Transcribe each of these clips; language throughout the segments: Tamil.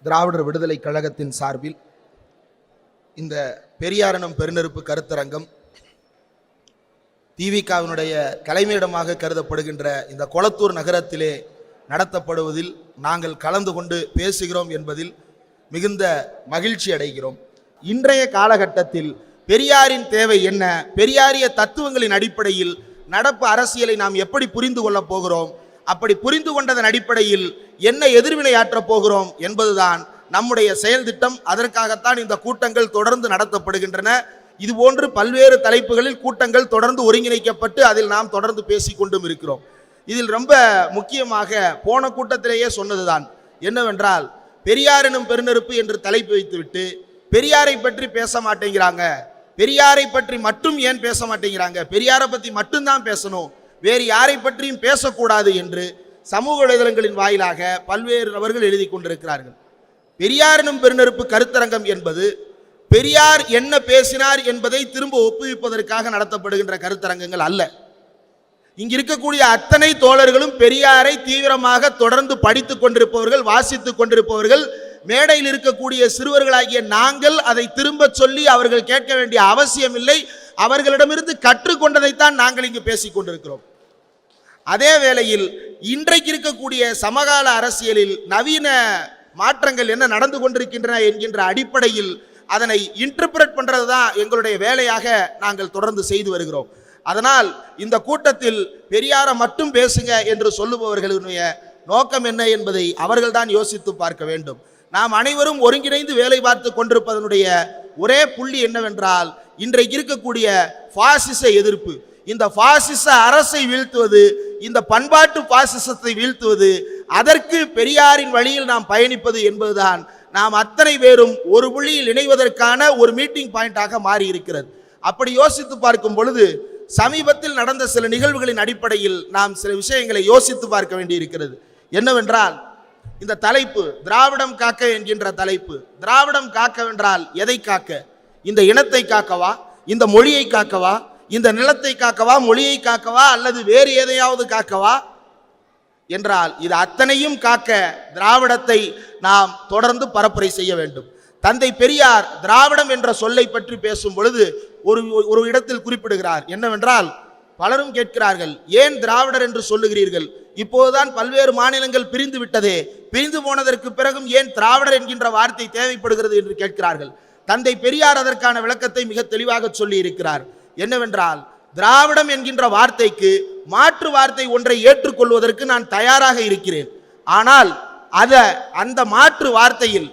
திராவிடர் விடுதலை கழகத்தின் சார்பில் இந்த பெரியாரினம் பெருநெருப்பு கருத்தரங்கம் திவிகவினுடைய தலைமையிடமாக கருதப்படுகின்ற இந்த கொளத்தூர் நகரத்திலே நடத்தப்படுவதில் நாங்கள் கலந்து கொண்டு பேசுகிறோம் என்பதில் மிகுந்த மகிழ்ச்சி அடைகிறோம். இன்றைய காலகட்டத்தில் பெரியாரின் தேவை என்ன, பெரியாரிய தத்துவங்களின் அடிப்படையில் நடப்பு அரசியலை நாம் எப்படி புரிந்து கொள்ளப் போகிறோம், அப்படி புரிந்து கொண்டதன் அடிப்படையில் என்ன எதிர்வினையாற்றப் போகிறோம் என்பதுதான் நம்முடைய செயல் திட்டம். அதற்காகத்தான் இந்த கூட்டங்கள் தொடர்ந்து நடத்தப்படுகின்றன. இதுபோன்று பல்வேறு தலைப்புகளில் கூட்டங்கள் தொடர்ந்து ஒருங்கிணைக்கப்பட்டு அதில் நாம் தொடர்ந்து பேசிக்கொண்டும் இருக்கிறோம். இதில் ரொம்ப முக்கியமாக போன கூட்டத்திலேயே சொன்னதுதான் என்னவென்றால், பெரியாரினும் பெருநெருப்பு என்று தலைப்பு வைத்துவிட்டு பெரியாரை பற்றி பேச மாட்டேங்கிறாங்க, பெரியாரை பற்றி மட்டும் ஏன் பேச மாட்டேங்கிறாங்க, பெரியாரை பற்றி மட்டும்தான் பேசணும், வேறு யாரை பற்றியும் பேசக்கூடாது என்று சமூக வலைதளங்களின் வாயிலாக பல்வேறு நபர்கள் எழுதி கொண்டிருக்கிறார்கள். பெரியாரினும் பெருநெருப்பு கருத்தரங்கம் என்பது பெரியார் என்ன பேசினார் என்பதை திரும்ப ஒப்புவிப்பதற்காக நடத்தப்படுகின்ற கருத்தரங்கங்கள் அல்ல. இங்கு இருக்கக்கூடிய அத்தனை தோழர்களும் பெரியாரை தீவிரமாக தொடர்ந்து படித்துக் கொண்டிருப்பவர்கள், வாசித்துக் கொண்டிருப்பவர்கள். மேடையில் இருக்கக்கூடிய சிறுவர்களாகிய நாங்கள் அதை திரும்ப சொல்லி அவர்கள் கேட்க வேண்டிய அவசியம் இல்லை. அவர்களிடமிருந்து கற்றுக்கொண்டதைத்தான் நாங்கள் இங்கு பேசிக் கொண்டிருக்கிறோம். அதே வேளையில் இன்றைக்கு இருக்கக்கூடிய சமகால அரசியலில் நவீன மாற்றங்கள் என்ன நடந்து கொண்டிருக்கின்றன என்கின்ற அடிப்படையில் அதனை இன்டர்பிரட் பண்றது தான் எங்களுடைய வேலையாக நாங்கள் தொடர்ந்து செய்து வருகிறோம். அதனால் இந்த கூட்டத்தில் பெரியாரை மட்டும் பேசுங்க என்று சொல்லுபவர்களுடைய நோக்கம் என்ன என்பதை அவர்கள்தான் யோசித்து பார்க்க வேண்டும். நாம் அனைவரும் ஒருங்கிணைந்து வேலை பார்த்து கொண்டிருப்பதனுடைய ஒரே புள்ளி என்னவென்றால், இன்றைக்கு இருக்கக்கூடிய பாசிச எதிர்ப்பு, இந்த பாசிச அரசை வீழ்த்துவது, இந்த பண்பாட்டு பாசிசத்தை வீழ்த்துவது, அதற்கு பெரியாரின் வழியில் நாம் பயணிப்பது என்பதுதான் நாம் அத்தனை பேரும் ஒரு புள்ளியில் இணைவதற்கான ஒரு மீட்டிங் பாயிண்டாக மாறி இருக்கிறது. அப்படி யோசித்து பார்க்கும் பொழுது சமீபத்தில் நடந்த சில நிகழ்வுகளின் அடிப்படையில் நாம் சில விஷயங்களை யோசித்து பார்க்க வேண்டி இருக்கிறது. என்னவென்றால், இந்த தலைப்பு திராவிடம் காக்க என்கின்ற தலைப்பு, திராவிடம் காக்க வென்றால் எதை காக்க? இந்த இனத்தை காக்கவா, இந்த மொழியை காக்கவா, இந்த நிலத்தை காக்கவா, மொழியை காக்கவா, அல்லது வேறு எதையாவது காக்கவா என்றால் இது அத்தனையும் காக்க திராவிடத்தை நாம் தொடர்ந்து பரப்புரை செய்ய வேண்டும். தந்தை பெரியார் திராவிடம் என்ற சொல்லை பற்றி பேசும் பொழுது ஒரு இடத்தில் குறிப்பிடுகிறார். என்னவென்றால், பலரும் கேட்கிறார்கள், ஏன் திராவிடர் என்று சொல்லுகிறீர்கள், இப்போதுதான் பல்வேறு மாநிலங்கள் பிரிந்து விட்டதே, பிரிந்து போனதற்கு பிறகும் ஏன் திராவிடர் என்கின்ற வார்த்தை தேவைப்படுகிறது என்று கேட்கிறார்கள். தந்தை பெரியார் அதற்கான விளக்கத்தை மிக தெளிவாக சொல்லி இருக்கிறார். என்னவென்றால், திராவிடம் என்கின்ற வார்த்தைக்கு மாற்று வார்த்தை ஒன்றை ஏற்றுக்கொள்வதற்கு நான் தயாராக இருக்கிறேன். ஆனால் அந்த மாற்று வார்த்தையில்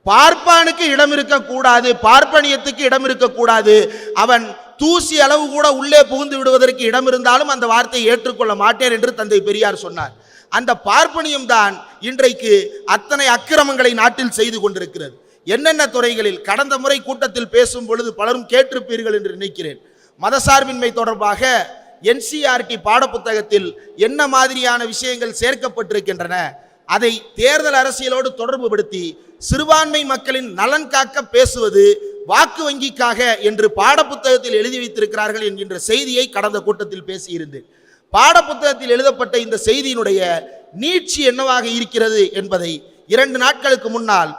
பார்ப்பானுக்கு இடம் இருக்கக்கூடாது, பார்ப்பனியத்துக்கு இடம் இருக்கக்கூடாது, அவன் தூசி அளவு கூட உள்ளே புகுந்து விடுவதற்கு இடம் இருந்தாலும் அந்த வார்த்தையை ஏற்றுக்கொள்ள மாட்டேன் என்று தந்தை பெரியார் சொன்னார். அந்த பார்ப்பனியம் தான் இன்றைக்கு அத்தனை அக்கிரமங்களை நாட்டில் செய்து கொண்டிருக்கிறது. என்னென்ன துறைகளில் கடந்த முறை கூட்டத்தில் பேசும் பொழுது பலரும் கேட்டிருப்பீர்கள் என்று நினைக்கிறேன். மதசார்பின்மை தொடர்பாக NCERT பாடப்புத்தகத்தில் என்ன மாதிரியான விஷயங்கள் சேர்க்கப்பட்டிருக்கின்றன, அதை தேர்தல் அரசியலோடு தொடர்பு படுத்தி சிறுபான்மை மக்களின் நலன் காக்க பேசுவது வாக்கு வங்கிக்காக என்று பாடப்புத்தகத்தில் எழுதி வைத்திருக்கிறார்கள் என்கின்ற செய்தியை கடந்த கூட்டத்தில் பேசியிருந்தேன். பாடப்புத்தகத்தில் எழுதப்பட்ட இந்த செய்தியினுடைய நீட்சி என்னவாக இருக்கிறது என்பதை 2 நாட்களுக்கு முன்னால்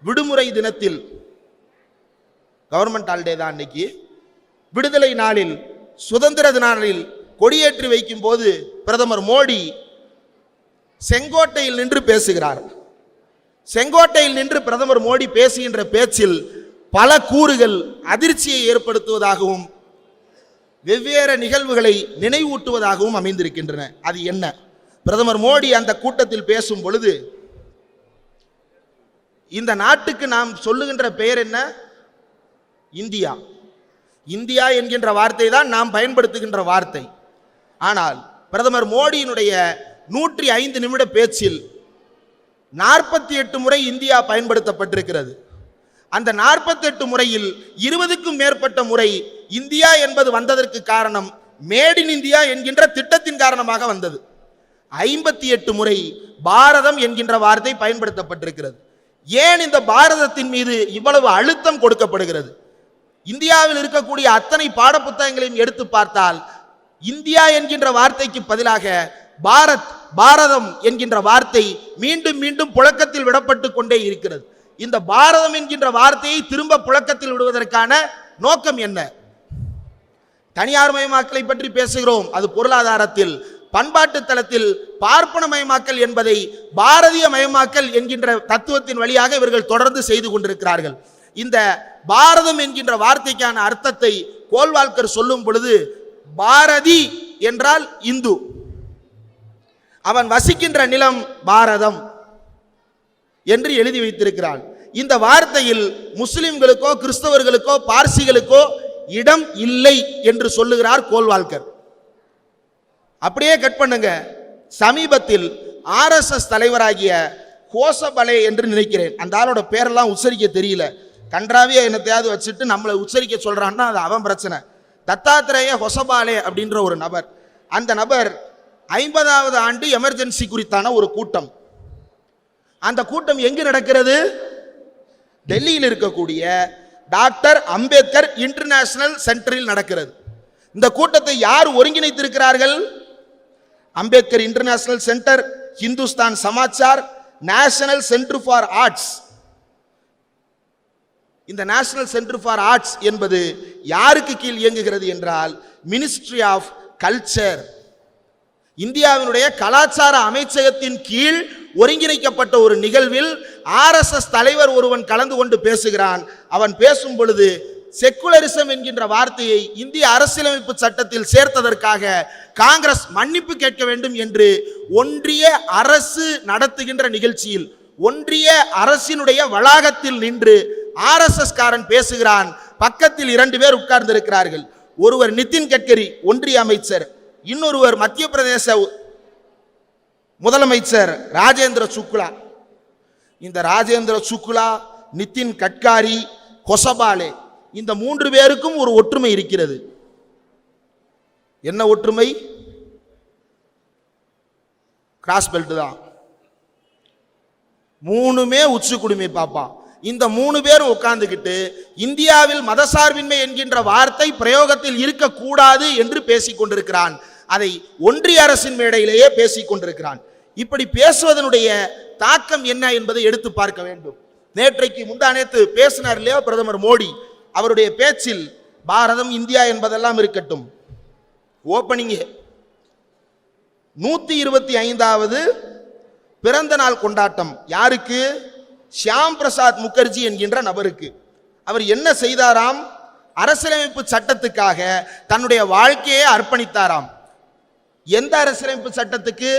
விடுமுறை தினத்தில், கவர்மெண்ட் ஹாலிடே தான் அன்னைக்கு, விடுதலை நாளில், சுதந்திர நாளில் கொடியேற்றி வைக்கும் போது பிரதமர் மோடி செங்கோட்டையில் நின்று பேசுகிறார். செங்கோட்டையில் நின்று பிரதமர் மோடி பேசுகின்ற பேச்சில் பல கூறுகள் அதிர்ச்சியை ஏற்படுத்துவதாகவும் வெவ்வேறு நிகழ்வுகளை நினைவூட்டுவதாகவும் அமைந்திருக்கின்றன. அது என்ன? பிரதமர் மோடி அந்த கூட்டத்தில் பேசும் பொழுது, இந்த நாட்டுக்கு நாம் சொல்லுகின்ற பெயர் என்ன? இந்தியா. இந்தியா என்கின்ற வார்த்தை தான் நாம் பயன்படுத்துகின்ற வார்த்தை. ஆனால் பிரதமர் மோடியினுடைய 105 நிமிட பேச்சில் 48 முறை இந்தியா பயன்படுத்தப்பட்டிருக்கிறது. அந்த 48 முறையில் 20க்கும் மேற்பட்ட முறை இந்தியா என்பது வந்ததற்கு காரணம் மேட் இன் இந்தியா என்கின்ற திட்டத்தின் காரணமாக வந்தது. 58 முறை பாரதம் என்கின்ற வார்த்தை பயன்படுத்தப்பட்டிருக்கிறது. ஏன் இந்த பாரதத்தின் மீது இவ்வளவு அழுத்தம் கொடுக்கப்படுகிறது? இந்தியாவில் இருக்கக்கூடிய அத்தனை பாடப்புத்தகங்களையும் எடுத்து பார்த்தால் இந்தியா என்கின்ற வார்த்தைக்கு பதிலாக பாரத், பாரதம் என்கின்ற வார்த்தை மீண்டும் மீண்டும் புழக்கத்தில் விடப்பட்டு கொண்டே இருக்கிறது. இந்த பாரதம் என்கின்ற வார்த்தையை திரும்ப புழக்கத்தில் விடுவதற்கான நோக்கம் என்ன? தனியார் மயமாக்கலை பற்றி பேசுகிறோம், அது பொருளாதாரத்தில். பண்பாட்டு தளத்தில் பார்ப்பன மயமாக்கல் என்பதை பாரதிய மயமாக்கல் என்கின்ற தத்துவத்தின் வழியாக இவர்கள் தொடர்ந்து செய்து கொண்டிருக்கிறார்கள். இந்த பாரதம் என்கின்ற வார்த்தைக்கான அர்த்தத்தை கோல்வால்கர் சொல்லும் பொழுது, பாரதி என்றால் இந்து, அவன் வசிக்கின்ற நிலம் பாரதம் என்று எழுதி வைத்திருக்கிறான். இந்த வார்த்தையில் முஸ்லிம்களுக்கோ கிறிஸ்தவர்களுக்கோ பார்சிகளுக்கோ இடம் இல்லை என்று சொல்லுகிறார் கோல்வால்கர். அப்படியே கட் பண்ணுங்க. சமீபத்தில் RSS தலைவராகிய கோசபலே என்று நினைக்கிறேன், அந்த ஆளோட பேரெல்லாம் உச்சரிக்க தெரியல, கன்றாவியா என்னத்தையாவது வச்சுட்டு நம்மளை உச்சரிக்க சொல்றான்னா அது அவன் பிரச்சனை. தத்தாத்திரேய ஹொசபாலே அப்படின்ற ஒரு நபர், அந்த நபர் 50வது ஆண்டு எமர்ஜென்சி குறித்தான ஒரு கூட்டம். அந்த கூட்டம் எங்கு நடக்கிறது? டெல்லியில் இருக்கக்கூடிய டாக்டர் அம்பேத்கர் இன்டர்நேஷனல் சென்டரில் நடக்கிறது. இந்த கூட்டத்தை யார் ஒருங்கிணைத்திருக்கிறார்கள்? Ambedkar international centre, Hindustan Samachar, national centre for arts. இந்த நேஷனல் சென்டர் ஃபார் ஆர்ட்ஸ் என்பது யாருக்கு கீழ் இயங்குகிறது என்றால் மினிஸ்ட்ரி ஆஃப் கல்ச்சர், இந்தியாவினுடைய கலாச்சார அமைச்சகத்தின் கீழ் ஒருங்கிணைக்கப்பட்ட ஒரு நிகழ்வில் RSS தலைவர் ஒருவன் கலந்து கொண்டு பேசுகிறான். அவன் பேசும் பொழுது செக்குலரிசம் என்கின்ற வார்த்தையை இந்திய அரசியலமைப்பு சட்டத்தில் சேர்த்ததற்காக காங்கிரஸ் மன்னிப்பு கேட்க வேண்டும் என்று ஒன்றிய அரசு நடத்துகின்ற நிகழ்ச்சியில், ஒன்றிய அரசினுடைய வளாகத்தில் நின்று RSS காரன் பேசுகிறான். பக்கத்தில் 2 பேர் உட்கார்ந்து இருக்கிறார்கள். ஒருவர் நிதின் கட்கரி ஒன்றிய அமைச்சர், இன்னொருவர் மத்திய பிரதேச முதலமைச்சர் ராஜேந்திர சுக்லா. இந்த ராஜேந்திர சுக்லா, நிதின் கட்காரி, கொசபாலே, இந்த 3 பேருக்கும் ஒரு ஒற்றுமை இருக்கிறது. என்ன ஒற்றுமை? கிராஸ் பெல்ட் தான். 3மே உச்சி குடுமி பாப்பா. இந்த 3 பேரும் உட்கார்ந்துக்கிட்டு இந்தியாவில் மதசார்பின்மை என்கின்ற வார்த்தை பிரயோகத்தில் இருக்கக்கூடாது என்று பேசிக் கொண்டிருக்கிறான். அதை ஒன்றிய அரசின் மேடையிலேயே பேசிக் கொண்டிருக்கிறான். இப்படி பேசுவதனுடைய தாக்கம் என்ன என்பதை எடுத்து பார்க்க வேண்டும். நேற்றைக்கு முந்தானேத்து பேசினார் இல்லையா பிரதமர் மோடி, அவருடைய பேச்சில் பாரதம் இந்தியா என்பதெல்லாம் இருக்கட்டும், ஓப்பனிங் 125வது பிறந்த நாள் கொண்டாட்டம் யாருக்கு? ஷியாம் பிரசாத் முகர்ஜி என்கின்ற நபருக்கு. அவர் என்ன செய்தாராம்? அரசியலமைப்பு சட்டத்துக்காக தன்னுடைய வாழ்க்கையை அர்ப்பணித்தாராம். எந்த அரசியலமைப்பு சட்டத்துக்கு?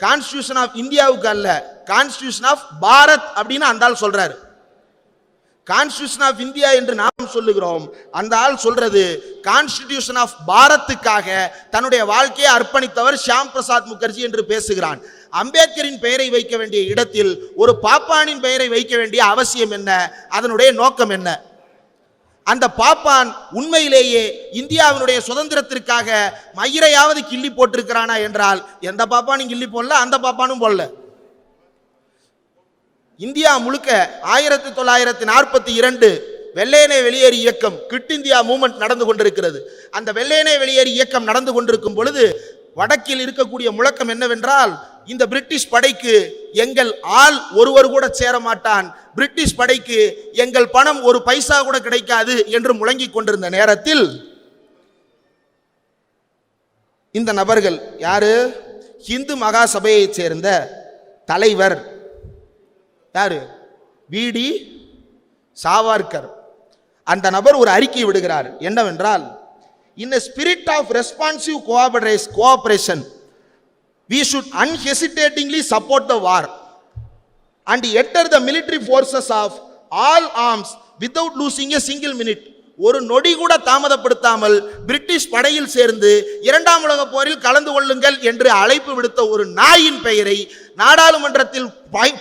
கான்ஸ்டிடியூஷன் ஆஃப் இந்தியாவுக்கு அல்ல, கான்ஸ்டிடியூஷன் ஆஃப் பாரத் அப்படின்னு அந்த ஆள் சொல்றாரு. கான்ஸ்டிடியூஷன் ஆஃப் இந்தியா என்று நாம் சொல்லுகிறோம், அந்த ஆள் சொல்றது கான்ஸ்டிடியூஷன் ஆஃப் பாரத்துக்காக தன்னுடைய வாழ்க்கையை அர்ப்பணித்தவர் ஷியாம் பிரசாத் முகர்ஜி என்று பேசுகிறான். அம்பேத்கரின் பெயரை வைக்க வேண்டிய இடத்தில் ஒரு பாப்பானின் பெயரை வைக்க வேண்டிய அவசியம் என்ன? அதனுடைய நோக்கம் என்ன? அந்த பாப்பான் உண்மையிலேயே இந்தியாவினுடைய சுதந்திரத்திற்காக மயிரையாவது கிள்ளி போட்டிருக்கிறானா என்றால் எந்த பாப்பானும் கிள்ளி போடல, அந்த பாப்பானும் போடல. இந்தியா முழுக்க 1942 வெள்ளையனே வெளியேறு இயக்கம், கிட் இந்தியா மூவ்மெண்ட் நடந்து கொண்டிருக்கிறது. அந்த வெள்ளையனே வெளியேறு இயக்கம் நடந்து கொண்டிருக்கும் பொழுது வடக்கில் இருக்கக்கூடிய முழக்கம் என்னவென்றால், இந்த பிரிட்டிஷ் படைக்கு எங்கள் ஆள் ஒருவர் கூட சேர மாட்டான், பிரிட்டிஷ் படைக்கு எங்கள் பணம் ஒரு பைசா கூட கிடைக்காது என்று முழங்கிக் கொண்டிருந்த நேரத்தில் இந்த நபர்கள் யாரு? இந்து மகா சபையைச் சேர்ந்த தலைவர் யாரு? VD சாவர்கர். அந்த நபர் ஒரு அறிக்கை விடுகிறார். என்னவென்றால், in a spirit of responsive cooperation we should unhesitatingly support the war and enter the military forces of all arms without losing a single minute. ஒரு நொடி கூட தாமதப்படுத்தாமல் பிரிட்டிஷ் படையில் சேர்ந்து 2ஆம் உலக போரில் கலந்து கொள்ளுங்கள் என்று அழைப்பு விடுத்த ஒரு நாயின் பெயரை நாடாளுமன்றத்தில்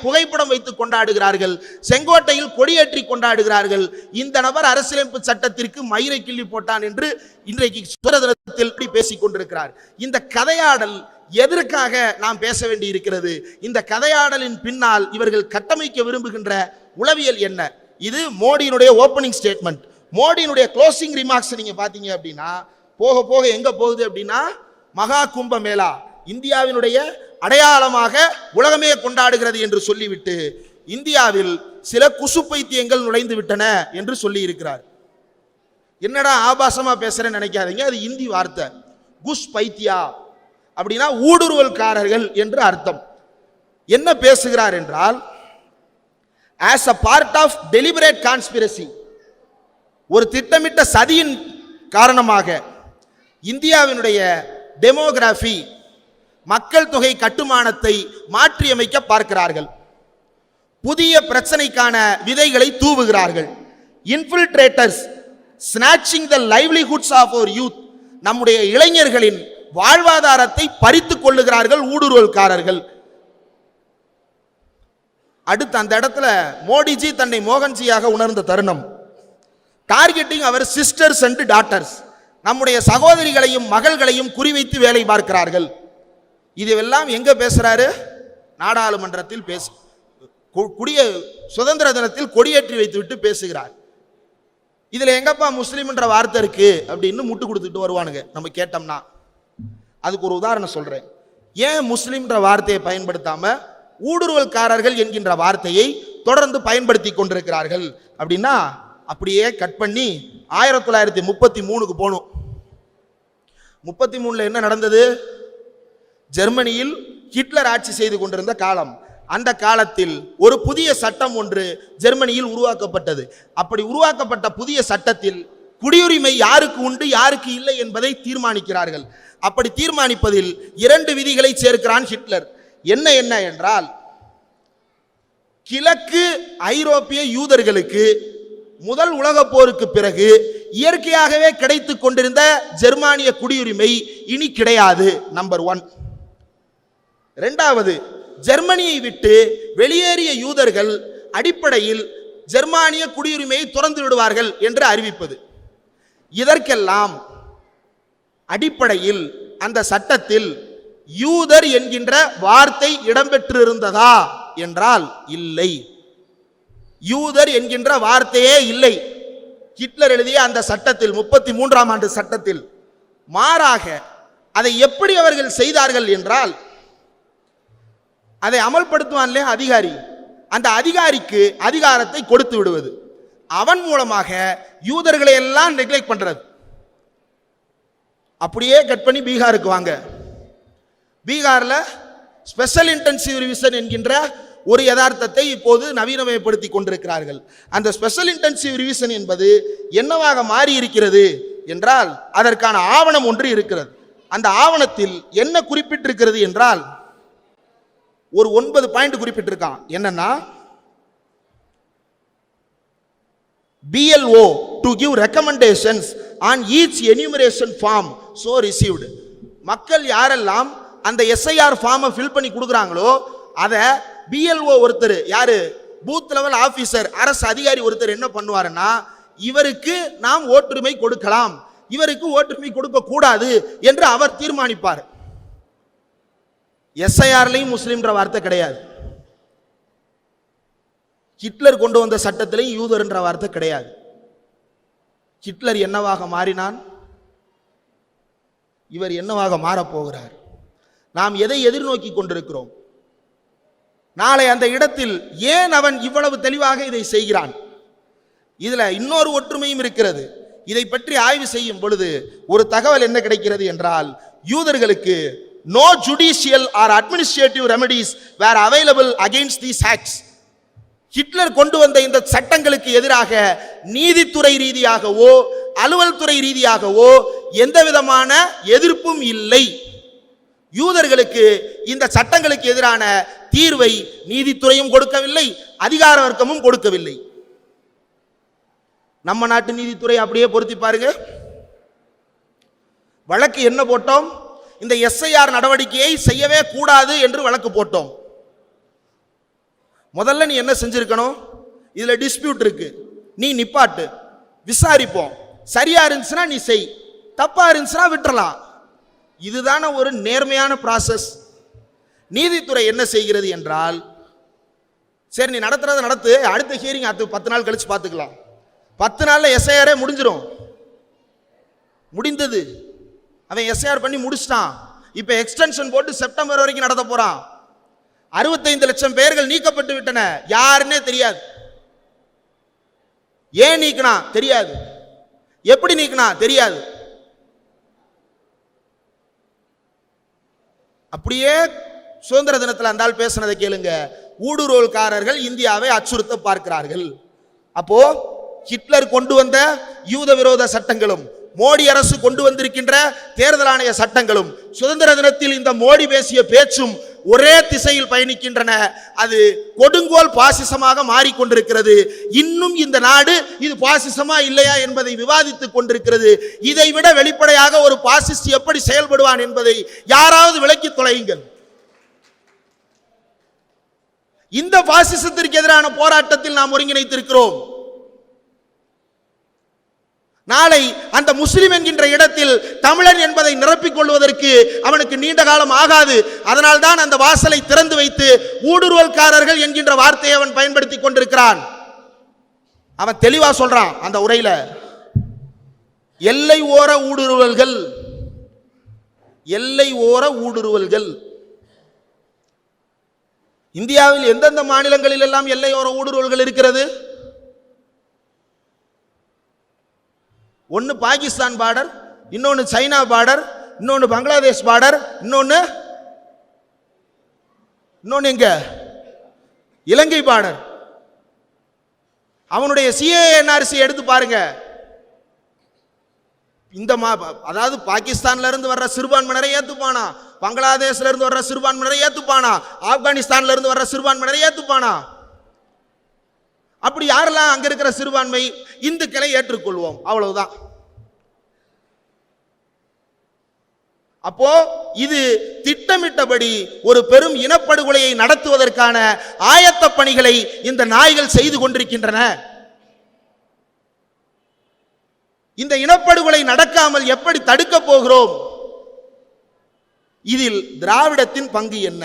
புகைப்படம் வைத்து கொண்டாடுகிறார்கள், செங்கோட்டையில் கொடியேற்றி கொண்டாடுகிறார்கள். இந்த நபர் அரசியலமைப்பு சட்டத்திற்கு மயிரை கிள்ளி போட்டான் என்று இன்றைக்கு சுதந்திரத்தில் பேசிக் கொண்டிருக்கிறார். இந்த கதையாடல் எதற்காக நாம் பேச வேண்டி இருக்கிறது? இந்த கதையாடலின் பின்னால் இவர்கள் கட்டமைக்க விரும்புகின்ற உளவியல் என்ன? இது மோடியினுடைய ஓப்பனிங் ஸ்டேட்மெண்ட். மோடியினுடைய க்ளோசிங் ரிமார்க்ஸ் நீங்க பாத்தீங்க அப்படின்னா போக போக எங்க போகுது அப்படின்னா, மகா கும்ப மேளா இந்தியாவினுடைய அடையாளமாக உலகமே கொண்டாடுகிறது என்று சொல்லிவிட்டு இந்தியாவில் சில குசு பைத்தியங்கள் நுழைந்து விட்டன என்று சொல்லி இருக்கிறார். என்னடா ஆபாசமா பேசுறேன்னு நினைக்காதீங்க, அது இந்தி வார்த்தை. குஸ் பைத்தியா அப்படின்னா ஊடுருவல்காரர்கள் என்று அர்த்தம். என்ன பேசுகிறார் என்றால், as a part of deliberate conspiracy, ஒரு திட்டமிட்ட சதியின் காரணமாக இந்தியாவினுடைய டெமோகிராஃபி மக்கள் தொகை கட்டுமானத்தை மாற்றியமைக்க பார்க்கிறார்கள். புதிய பிரச்சனைக்கான விதைகளை தூவுகிறார்கள். Infiltrators snatching the livelihoods of our youth, நம்முடைய இளைஞர்களின் வாழ்வாதாரத்தை பறித்துக் கொள்ளுகிறார்கள் ஊடுருவல்காரர்கள். அடுத்து அந்த இடத்துல மோடிஜி தன்னை மோகன்ஜியாக உணர்ந்த தருணம். டார்கெட்டிங் அவர் சிஸ்டர்ஸ் அண்ட் டாட்டர்ஸ், நம்முடைய சகோதரிகளையும் மகள்களையும் குறிவைத்து வேலை பார்க்கிறார்கள். இதுவெல்லாம் எங்க பேசுறாரு? நாடாளுமன்றத்தில் குடிய சுதந்திர தினத்தில் கொடியேற்றி வைத்துவிட்டு பேசுகிறார். இதுல எங்கப்பா முஸ்லீம் என்ற வார்த்தை இருக்கு அப்படின்னு முட்டு கொடுத்துட்டு வருவானுங்க நம்ம கேட்டோம்னா. அதுக்கு ஒரு உதாரணம் சொல்றேன். ஏன் முஸ்லீம் என்ற வார்த்தையை பயன்படுத்தாம ஊடுருவல்காரர்கள் என்கின்ற வார்த்தையை தொடர்ந்து பயன்படுத்தி கொண்டிருக்கிறார்கள் அப்படின்னா, அப்படியே கட் பண்ணி 1933க்கு போகணும். 33ல என்ன நடந்தது? ஜெர்மனியில் ஹிட்லர் ஆட்சி செய்து கொண்டிருந்த காலம். அந்த காலத்தில் ஒரு புதிய சட்டம் ஒன்று ஜெர்மனியில் உருவாக்கப்பட்டது. அப்படி உருவாக்கப்பட்ட புதிய சட்டத்தில் குடியுரிமை யாருக்கு உண்டு யாருக்கு இல்லை என்பதை தீர்மானிக்கிறார்கள். அப்படி தீர்மானிப்பதில் 2 விதிகளை சேர்க்கிறான் ஹிட்லர். என்ன என்றால், கிழக்கு ஐரோப்பிய யூதர்களுக்கு முதல் உலக போருக்கு பிறகு இயற்கையாகவே கிடைத்துக் கொண்டிருந்த ஜெர்மானிய குடியுரிமை இனி கிடையாது. நம்பர் 1. 2வது, ஜெர்மனியை விட்டு வெளியேறிய யூதர்கள் அடிப்படையில் ஜெர்மானிய குடியுரிமையை துறந்து விடுவார்கள் என்று அறிவிப்பது. இதற்கெல்லாம் அடிப்படையில் அந்த சட்டத்தில் யூதர் என்கின்ற வார்த்தை இடம்பெற்றிருந்ததா என்றால் இல்லை. யூதர் என்கின்ற வார்த்தையே இல்லை ஹிட்லர் எழுதிய அந்த சட்டத்தில், 33ஆம் ஆண்டு சட்டத்தில். மாறாக அதை எப்படி அவர்கள் செய்தார்கள் என்றால், அதை அமல்படுத்துவான்லே அதிகாரி, அந்த அதிகாரிக்கு அதிகாரத்தை கொடுத்து விடுவது, அவன் மூலமாக யூதர்களை எல்லாம் நெக்லெக்ட் பண்றது. அப்படியே கட் பண்ணி பீகாருக்கு வாங்க. பீகார்ல ஸ்பெஷல் இன்டென்சிவ் ரிவிஷன் என்கின்ற ஒரு யதார்த்தத்தை இப்போது நவீனமயப்படுத்தி கொண்டிருக்கிறார்கள். அந்த ஸ்பெஷல் இன்டென்சிவ் ரிவிஷன் என்பது என்னவாக மாறி இருக்கிறது என்றால், அதற்கான ஆவணம் ஒன்று இருக்கிறது. அந்த ஆவணத்தில் என்ன குறிப்பிட்டிருக்கிறது என்றால், ஒரு 9 பாயிண்ட் குறிப்பிட்டிருக்கான். என்னன்னா, BLO to give recommendations on each enumeration form so received. மக்கள் யாரெல்லாம் அந்த SIR ஃபார்மை ஃபில் பண்ணி கொடுக்குறாங்களோ அதை BLO ஒருத்தர், யாரு, பூத் லெவல் ஆபீசர், அரசு அதிகாரி ஒருத்தர் என்ன பண்ணுவாருன்னா, இவருக்கு நாம் ஓட்டுரிமை கொடுக்கலாம், இவருக்கு ஓட்டுரிமை கொடுக்க கூடாது என்று அவர் தீர்மானிப்பார். SIRலையும் முஸ்லிம்ன்ற வார்த்தை கிடையாது. ஹிட்லர் கொண்டு வந்த சட்டத்திலையும் யூதர் என்ற வார்த்தை கிடையாது. ஹிட்லர் என்னவாக மாறினான்? இவர் என்னவாக மாறப்போகிறார்? நாம் எதை எதிர்நோக்கி கொண்டிருக்கிறோம்? நாளை அந்த இடத்தில் ஏன் அவன் இவ்வளவு தெளிவாக இதை செய்கிறான்? இதுல இன்னொரு ஒற்றுமையும் இருக்கிறது. இதை பற்றி ஆய்வு செய்யும் பொழுது ஒரு தகவல் என்ன கிடைக்கிறது என்றால், யூதர்களுக்கு no judicial or administrative remedies were available against these acts. Hitler கொண்டு வந்த இந்த சட்டங்களுக்கு எதிராக நீதித்துறை ரீதியாகவோ அலுவல் துறை ரீதியாகவோ எந்த விதமான எதிர்ப்பும் இல்லை. யூதர்களுக்கு இந்த சட்டங்களுக்கு எதிரான தீர்வை நீதித்துறையும் கொடுக்கவில்லை, அதிகார வர்க்கமும் கொடுக்கவில்லை. நம்ம நாட்டு நீதித்துறை அப்படியே பொருத்தி பாருங்க. வழக்கு என்ன போட்டோம்? இந்த SIR நடவடிக்கையை செய்யவே கூடாது என்று வழக்கு போட்டோம். முதல்ல நீ என்ன செஞ்சிருக்கணும்? இதுல டிஸ்பியூட் இருக்கு, நீ நிப்பாட்டு, விசாரிப்போம், சரியா இருந்துச்சுன்னா நீ செய், தப்பா இருந்துச்சுன்னா விட்டுறலாம். இதுதான ஒரு நேர்மையான ப்ராசஸ். நீதித்துறை என்ன செய்கிறது என்றால், சரி நீ நடத்துறத நடத்து, அடுத்த ஹியரிங் 10 நாள் கழிச்சு பார்த்துக்கலாம். 10 நாள்ல SIR முடிஞ்சிடும். முடிந்தது, அவன் SIR பண்ணி முடிச்சிட்டான். இப்ப எக்ஸ்டென்ஷன் போட்டு செப்டம்பர் வரைக்கும் நடத்த போறான். 65 லட்சம் பேர்கள் நீக்கப்பட்டு விட்டன. யாருன்னே தெரியாது. ஏன் நீக்கினா தெரியாது, எப்படி நீக்கினா தெரியாது. அப்படியே சுதந்திர தினத்தில் அந்த ஆள் பேசினதை கேளுங்க. ஊடுருவல்காரர்கள் இந்தியாவை அச்சுறுத்த பார்க்கிறார்கள். அப்போ ஹிட்லர் கொண்டு வந்த யூத விரோத சட்டங்களும் மோடி அரசு கொண்டு வந்திருக்கின்ற தேர்தல் ஆணைய சட்டங்களும் சுதந்திர தினத்தில் இந்த மோடி பேசிய பேச்சும் ஒரே திசையில் பயணிக்கின்றன. அது கொடுங்கோல் பாசிசமாக மாறிக்கொண்டிருக்கிறது. இன்னும் இந்த நாடு இது பாசிசமா இல்லையா என்பதை விவாதித்துக் கொண்டிருக்கிறது. இதைவிட வெளிப்படையாக ஒரு பாசிஸ்ட் எப்படி செயல்படுவான் என்பதை யாராவது விளக்கி தொலையுங்கள். இந்த பாசிசத்திற்கு எதிரான போராட்டத்தில் நாம் ஒருங்கிணைத்திருக்கிறோம். நாளை அந்த முஸ்லிம் என்கின்ற இடத்தில் தமிழன் என்பதை நிரப்பிக் கொள்வதற்கு அவனுக்கு நீண்ட காலம் ஆகாது. அதனால் தான் அந்த வாசலை திறந்து வைத்து ஊடுருவல்காரர்கள் என்கின்ற வார்த்தையை அவன் பயன்படுத்தி கொண்டிருக்கிறான். அவன் தெளிவா சொல்றான் அந்த உரையில, எல்லை ஓர ஊடுருவல்கள், எல்லை ஓர ஊடுருவல்கள். இந்தியாவில் எந்தெந்த மாநிலங்களில் எல்லாம் எல்லையோர ஊடுருவல்கள் இருக்கிறது? ஒன்னு பாகிஸ்தான் பார்டர், இன்னொன்னு சைனா பார்டர், இன்னொன்னு பங்களாதேஷ் பார்டர், இன்னொன்னு எங்க இலங்கை பார்டர். அவனுடைய சிஏஎன்ஆர்சி எடுத்து பாருங்க. இந்த அதாவது பாகிஸ்தான்ல இருந்து வர்ற சிறுபான்மையினரை ஏத்துப்பானா, பங்களாதேஷ்ல இருந்து வர்ற சிறுபான்மையினரை ஏத்துப்பானா, ஆப்கானிஸ்தான்ல இருந்து வர்ற சிறுபான்மையினரை ஏத்துப்பானா? அப்படி யாரெல்லாம் அங்க இருக்கிற சிறுபான்மை இந்துக்களை ஏற்றுக்கொள்வோம், அவ்வளவுதான். அப்போ இது திட்டமிட்டபடி ஒரு பெரும் இனப்படுகொலையை நடத்துவதற்கான ஆயத்த பணிகளை இந்த நாய்கள் செய்து கொண்டிருக்கின்றன. இந்த இனப்படுகொலை நடக்காமல் எப்படி தடுக்க போகிறோம்? இதில் திராவிடத்தின் பங்கு என்ன?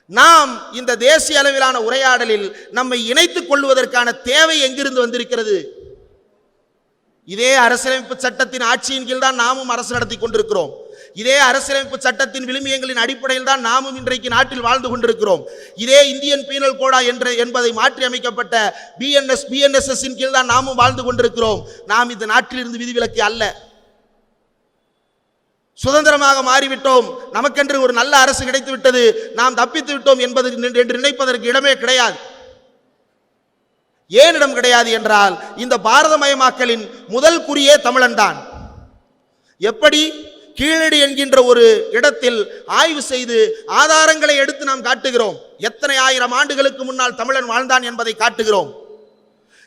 நாம் இந்த தேசிய அளவிலான உரையாடலில் நம்மை இணைத்துக் கொள்வதற்கான தேவை எங்கிருந்து வந்திருக்கிறது? இதே அரசியலமைப்பு சட்டத்தின் ஆட்சியின் கீழ் தான் நாமும் அரசு நடத்தி கொண்டிருக்கிறோம். இதே அரசியலமைப்பு சட்டத்தின் விழுமியங்களின் அடிப்படையில் தான் நாமும் இன்றைக்கு நாட்டில் வாழ்ந்து கொண்டிருக்கிறோம். இதே இந்தியன் பீனல் கோடா என்பதை மாற்றி அமைக்கப்பட்ட BNSS கீழ் தான் நாமும் வாழ்ந்து கொண்டிருக்கிறோம். நாம் இந்த நாட்டில் இருந்து விதிவிலக்கு அல்ல. சுதந்திரமாக மாறிவிட்டோம், நமக்கென்று ஒரு நல்ல அரசு கிடைத்து விட்டது, நாம் தப்பித்து விட்டோம் என்பது என்று நினைப்பதற்கு இடமே கிடையாது. ஏன் இடம் கிடையாது என்றால், இந்த பாரதமயமாக்கலின் முதல் குறியே தமிழன் தான். எப்படி கீழடி என்கின்ற ஒரு இடத்தில் ஆய்வு செய்து ஆதாரங்களை எடுத்து நாம் காட்டுகிறோம், எத்தனை ஆயிரம் ஆண்டுகளுக்கு முன்னால் தமிழன் வாழ்ந்தான் என்பதை காட்டுகிறோம்.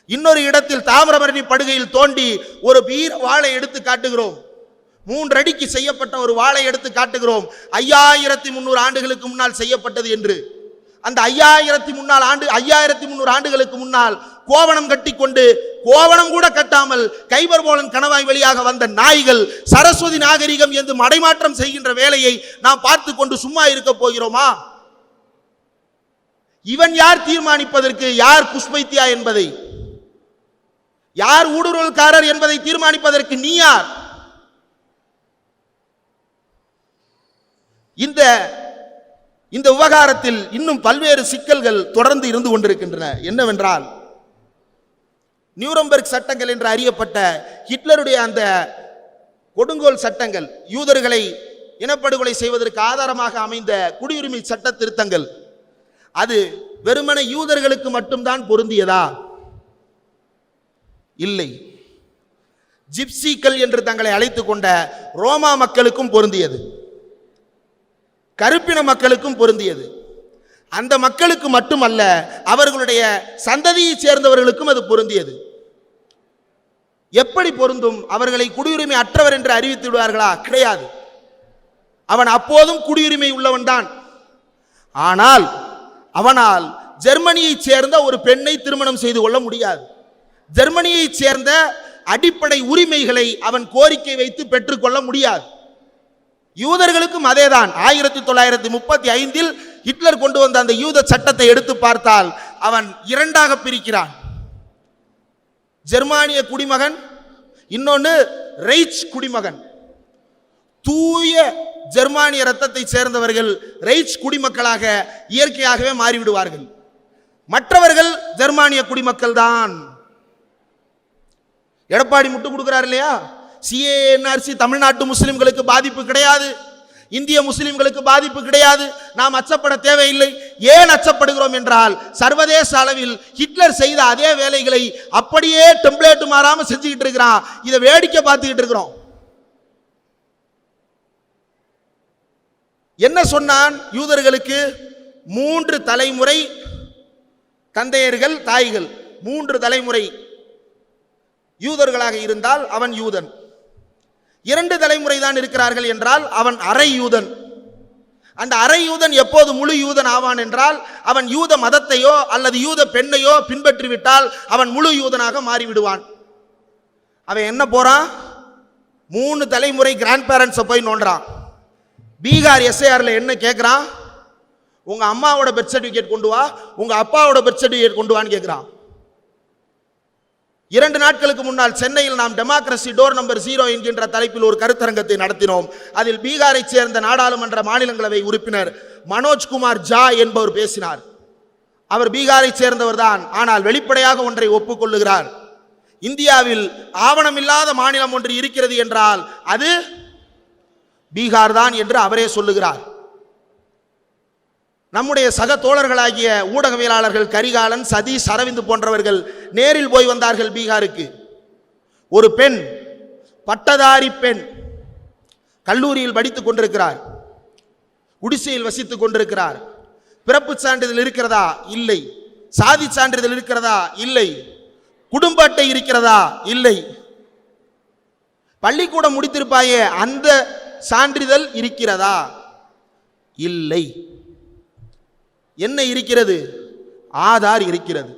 இன்னொரு இடத்தில் தாமிரபரணி படுகையில் தோண்டி ஒரு வீர வாளை எடுத்து காட்டுகிறோம், 3 அடிக்கு செய்யப்பட்ட ஒரு வாளை எடுத்து காட்டுகிறோம், 5300 ஆண்டுகளுக்கு முன்னால் செய்யப்பட்டது என்று. அந்த 5300 ஆண்டுகளுக்கு முன்னால் கோவணம் கட்டி கொண்டு, கோவணம் கூட கட்டாமல் கைபர் போலன் கணவாய் வழியாக வந்த நாய்கள் சரஸ்வதி நாகரிகம் என்று மடைமாற்றம் செய்கின்ற வேலையை நாம் பார்த்து கொண்டு சும்மா இருக்க போகிறோமா? இவன் யார் தீர்மானிப்பதற்கு? யார் குஷ்பைத்தியா என்பதை, யார் ஊடுருவல்காரர் என்பதை தீர்மானிப்பதற்கு நீ யார்? இந்த விவகாரத்தில் இன்னும் பல்வேறு சிக்கல்கள் தொடர்ந்து இருந்து கொண்டிருக்கின்றன. என்னவென்றால், நியூரம்பெர்க் சட்டங்கள் என்று அறியப்பட்ட ஹிட்லருடைய அந்த கொடுங்கோல் சட்டங்கள், யூதர்களை இனப்படுகொலை செய்வதற்கு ஆதாரமாக அமைந்த குடியுரிமை சட்ட திருத்தங்கள், அது வெறுமனே யூதர்களுக்கு மட்டும்தான் பொருந்தியதா? இல்லை. ஜிப்சிகள் என்று தங்களை அழைத்துக் கொண்ட ரோமா மக்களுக்கும் பொருந்தியது, கருப்பின மக்களுக்கும் பொருந்தியது. அந்த மக்களுக்கு மட்டுமல்ல, அவர்களுடைய சந்ததியை சேர்ந்தவர்களுக்கும் அது பொருந்தியது. எப்படி பொருந்தும்? அவர்களை குடியுரிமை அற்றவர் என்று அறிவித்து விடுவார்களா? கிடையாது. அவன் அப்போதும் குடியுரிமை உள்ளவன் தான். ஆனால் அவனால் ஜெர்மனியை சேர்ந்த ஒரு பெண்ணை திருமணம் செய்து கொள்ள முடியாது. ஜெர்மனியை சேர்ந்த அடிப்படை உரிமைகளை அவன் கோரிக்கை வைத்து பெற்றுக்கொள்ள முடியாது. யூதர்களுக்கும் அதேதான். 1935 ஹிட்லர் கொண்டு வந்த அந்த யூத சட்டத்தை எடுத்து பார்த்தால் அவன் 2ஆக பிரிக்கிறான். ஜெர்மானிய குடிமகன், இன்னொன்னு ரைச் குடிமகன். தூய ஜெர்மானிய ரத்தத்தை சேர்ந்தவர்கள் ரைட்ஸ் குடிமக்களாக இயற்கையாகவே மாறிவிடுவார்கள். மற்றவர்கள் ஜெர்மானிய குடிமக்கள் தான். எடப்பாடி முட்டு கொடுக்கிறார் இல்லையா, சிஏஎன்ஆர்சி தமிழ்நாட்டு முஸ்லிம்களுக்கு பாதிப்பு கிடையாது, இந்திய முஸ்லிம்களுக்கு பாதிப்பு கிடையாது, நாம் அச்சப்பட தேவையில்லை. ஏன் அச்சப்படுகிறோம் என்றால் சர்வதேச அளவில் ஹிட்லர் செய்த அதே வேலைகளை அப்படியே டெம்ப்ளேட் மாறாம செஞ்சுக்கிட்டு இருக்கிறான். இதை வேடிக்கை பார்த்துக்கிட்டு இருக்கிறோம். என்ன சொன்னான்? யூதர்களுக்கு 3 தலைமுறை தந்தையர்கள் தாய்கள், 3 தலைமுறை யூதர்களாக இருந்தால் அவன் யூதன், 2 தலைமுறை தான் இருக்கிறார்கள் என்றால் அவன் அரை யூதன். அந்த அரை யூதன் எப்போது முழு யூதன் ஆவான் என்றால் அவன் யூத மதத்தையோ அல்லது யூத பெண்ணையோ பின்பற்றிவிட்டால் அவன் முழு யூதனாக மாறிவிடுவான். அவன் என்ன போறான்? 3 தலைமுறை கிராண்ட் பேரண்ட்ஸை போய் நோண்டுறான். பீகார் எஸ்ஐஆர்ல என்ன கேட்கிறான்? உங்க அம்மாவோட பெர்த் சர்டிபிகேட் கொண்டு வா, உங்க அப்பாவோட பெர்த் சர்டிபிகேட் கொண்டு வான்னு கேட்கிறான். 2 நாட்களுக்கு முன்னால் சென்னையில் நாம் டெமோக்ரசி டோர் நம்பர் 0 என்கின்ற தலைப்பில் ஒரு கருத்தரங்கத்தை நடத்தினோம். அதில் பீகாரை சேர்ந்த நாடாளுமன்ற மாநிலங்களவை உறுப்பினர் மனோஜ்குமார் ஜா என்பவர் பேசினார். அவர் பீகாரை சேர்ந்தவர் தான், ஆனால் வெளிப்படையாக ஒன்றை ஒப்புக்கொள்ளுகிறார். இந்தியாவில் ஆவணமில்லாத மாநிலம் ஒன்று இருக்கிறது என்றால் அது பீகார் தான் என்று அவரே சொல்லுகிறார். நம்முடைய சக தோழர்களாகிய ஊடகவியலாளர்கள் கரிகாலன், சதீஷ், அரவிந்த் போன்றவர்கள் நேரில் போய் வந்தார்கள் பீகாருக்கு. ஒரு பெண், பட்டதாரி பெண், கல்லூரியில் படித்துக் கொண்டிருக்கிறார், குடிசையில் வசித்துக் கொண்டிருக்கிறார். பிறப்பு சான்றிதழ் இருக்கிறதா? இல்லை. சாதி சான்றிதழ் இருக்கிறதா? இல்லை. குடும்ப அட்டை இருக்கிறதா? இல்லை. பள்ளிக்கூடம் முடித்திருப்பாயே அந்த சான்றிதழ் இருக்கிறதா? இல்லை. என்ன இருக்கிறது? ஆதார் இருக்கிறது.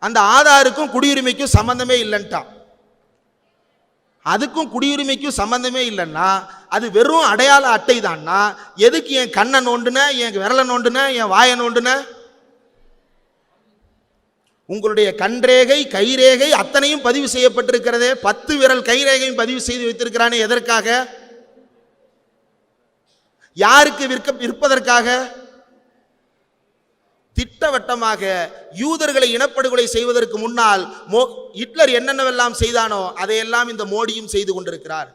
அந்த ஆதாருக்கும் குடியுரிமைக்கும் சம்பந்தமே இல்லைன்ட்டான். அதுக்கும் குடியுரிமைக்கும் சம்பந்தமே இல்லைன்னா அது வெறும் அடையாள அட்டை தான்னா எதுக்கு என் கண்ணை நோண்டுன, என் விரலை நோண்டுன, என் வாயை நோண்டுன? உங்களுடைய கண்ரேகை, கைரேகை அத்தனையும் பதிவு செய்யப்பட்டிருக்கிறதே. 10 விரல் கைரேகையும் பதிவு செய்து வைத்திருக்கிறானே. எதற்காக? யாருக்கு விற்பதற்காக? திட்டவட்டமாக யூதர்களை இனப்படுகொலை செய்வதற்கு முன்னால் ஹிட்லர் என்னென்னவெல்லாம் செய்தானோ அதையெல்லாம் இந்த மோடியும் செய்து கொண்டிருக்கிறார்.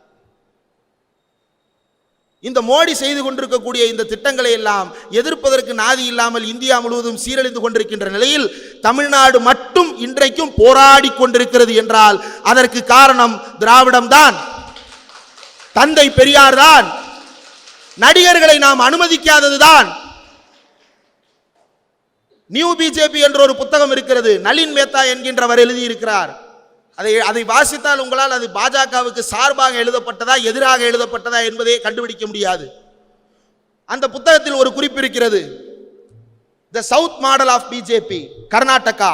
இந்த மோடி செய்து கொண்டிருக்கக்கூடிய இந்த திட்டங்களை எல்லாம் எதிர்ப்பதற்கு நாதி இல்லாமல் இந்தியா முழுவதும் சீரழிந்து கொண்டிருக்கின்ற நிலையில் தமிழ்நாடு மட்டும் இன்றைக்கும் போராடி கொண்டிருக்கிறது என்றால் அதற்கு காரணம் திராவிடம் தான், தந்தை பெரியார் தான். நடிகர்களை நாம் அனுமதிக்காததுதான். நியூ பிஜேபி என்ற ஒரு புத்தகம் இருக்கிறது, நளின் மேத்தா என்கின்றவர் எழுதியிருக்கிறார். அதை வாசித்தால் உங்களால் அது பாஜகவுக்கு சார்பாக எழுதப்பட்டதா எதிராக எழுதப்பட்டதா என்பதை கண்டுபிடிக்க முடியாது. அந்த புத்தகத்தில் ஒரு குறிப்பு இருக்கிறது, the south model of BJP, Karnataka.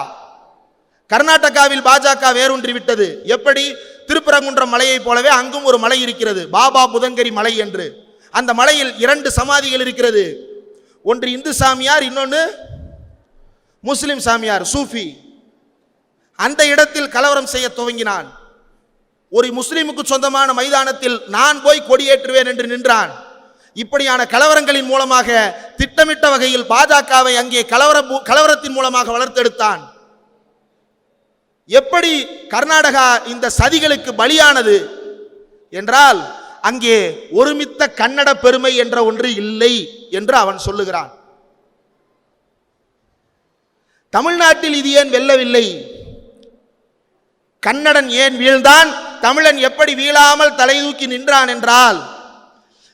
கர்நாடகாவில் பாஜக வேரூன்றி விட்டது. எப்படி? திருப்பரங்குன்றம் மலையை போலவே அங்கும் ஒரு மலை இருக்கிறது, பாபா புதங்கரி மலை என்று. அந்த மலையில் 2 சமாதிகள் இருக்கிறது. ஒன்று இந்து சாமியார், இன்னொன்று முஸ்லிம் சாமியார், சூஃபி. அந்த இடத்தில் கலவரம் செய்ய துவங்கினான். ஒரு முஸ்லிமுக்கு சொந்தமான மைதானத்தில் நான் போய் கொடியேற்றுவேன் என்று நின்றான். இப்படியான கலவரங்களின் மூலமாக திட்டமிட்ட வகையில் பாஜகவை அங்கே கலவரத்தின் மூலமாக வளர்த்தெடுத்தான். எப்படி கர்நாடகா இந்த சதிகளுக்கு பலியானது என்றால் அங்கே ஒருமித்த கன்னட பெருமை என்ற ஒன்று இல்லை என்று அவன் சொல்லுகிறான். தமிழ்நாட்டில் இது ஏன் வெல்லவில்லை? கன்னடன் ஏன் வீழ்ந்தான்? தமிழன் எப்படி வீழாமல் தலை தூக்கி நின்றான் என்றால்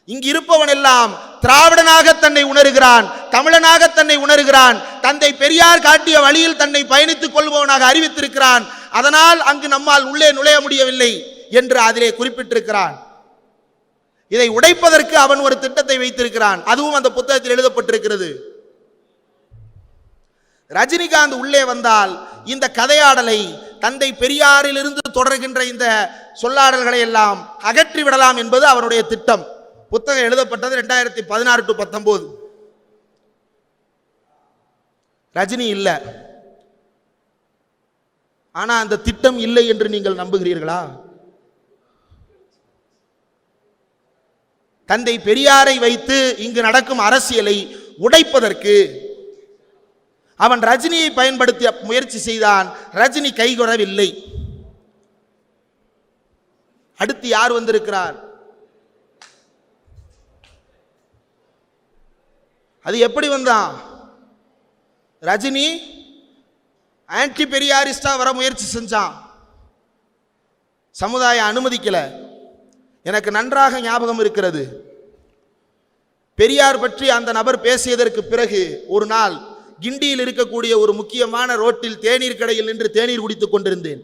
இங்கு இருப்பவன் எல்லாம் திராவிடனாக தன்னை உணர்கிறான், தமிழனாக தன்னை உணர்கிறான், தந்தை பெரியார் காட்டிய வழியில் தன்னை பயணித்துக் கொள்பவனாக அறிவித்திருக்கிறான். அதனால் அங்கு நம்மால் உள்ளே நுழைய முடியவில்லை என்று அதிலே குறிப்பிட்டிருக்கிறான். இதை உடைப்பதற்கு அவன் ஒரு திட்டத்தை வைத்திருக்கிறான். அதுவும் அந்த புத்தகத்தில் எழுதப்பட்டிருக்கிறது. ரஜினிகாந்த் உள்ளே வந்தால் இந்த கதையாடலை, தந்தை பெரியாரில் இருந்து தொடர்கின்ற இந்த சொல்லாடல்களை எல்லாம் அகற்றி விடலாம் என்பது அவருடைய திட்டம். புத்தகம் எழுதப்பட்டது 2016 to 19. ரஜினி இல்லை, ஆனா அந்த திட்டம் இல்லை என்று நீங்கள் நம்புகிறீர்களா? தந்தை பெரியாரை வைத்து இங்கு நடக்கும் அரசியலை உடைப்பதற்கு அவன் ரஜினியை பயன்படுத்தி முயற்சி செய்தான். ரஜினி கைகொறவில்லை. அடுத்து யார் வந்திருக்கிறார்? அது எப்படி வந்தான்? ரஜினி ஆன்டி பெரியாரிஸ்டா வர முயற்சி செஞ்சான். சமுதாயம் அனுமதிக்கல. எனக்கு நன்றாக ஞாபகம் இருக்கிறது. பெரியார் பற்றி அந்த நபர் பேசியதற்கு பிறகு ஒரு நாள் கிண்டியில் இருக்கக்கூடிய ஒரு முக்கியமான ரோட்டில் தேநீர் கடையில் நின்று தேநீர் குடித்துக் கொண்டிருந்தேன்.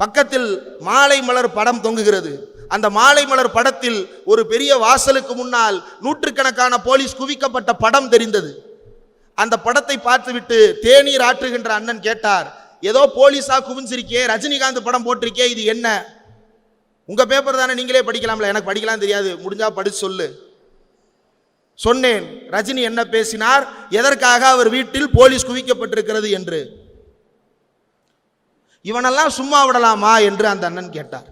பக்கத்தில் மாலை மலர் படம் தொங்குகிறது. அந்த மாலை மலர் படத்தில் ஒரு பெரிய வாசலுக்கு முன்னால் நூற்றுக்கணக்கான போலீஸ் குவிக்கப்பட்ட படம் தெரிந்தது. அந்த படத்தை பார்த்துவிட்டு தேநீர் ஆற்றுகின்ற அண்ணன் கேட்டார், ஏதோ போலீஸா குவிஞ்சிருக்கே, ரஜினிகாந்த் படம் போட்டிருக்கே, இது என்ன? உங்க பேப்பர் தானே, நீங்களே படிக்கலாம்ல. எனக்கு படிக்கலாம் தெரியாது, முடிஞ்சா படிச்சு சொல்லு. சொன்னேன், ரஜினி என்ன பேசினார், எதற்காக அவர் வீட்டில் போலீஸ் குவிக்கப்பட்டிருக்கிறது என்று. இவனெல்லாம் சும்மா விடலாமா என்று அந்த அண்ணன் கேட்டார்.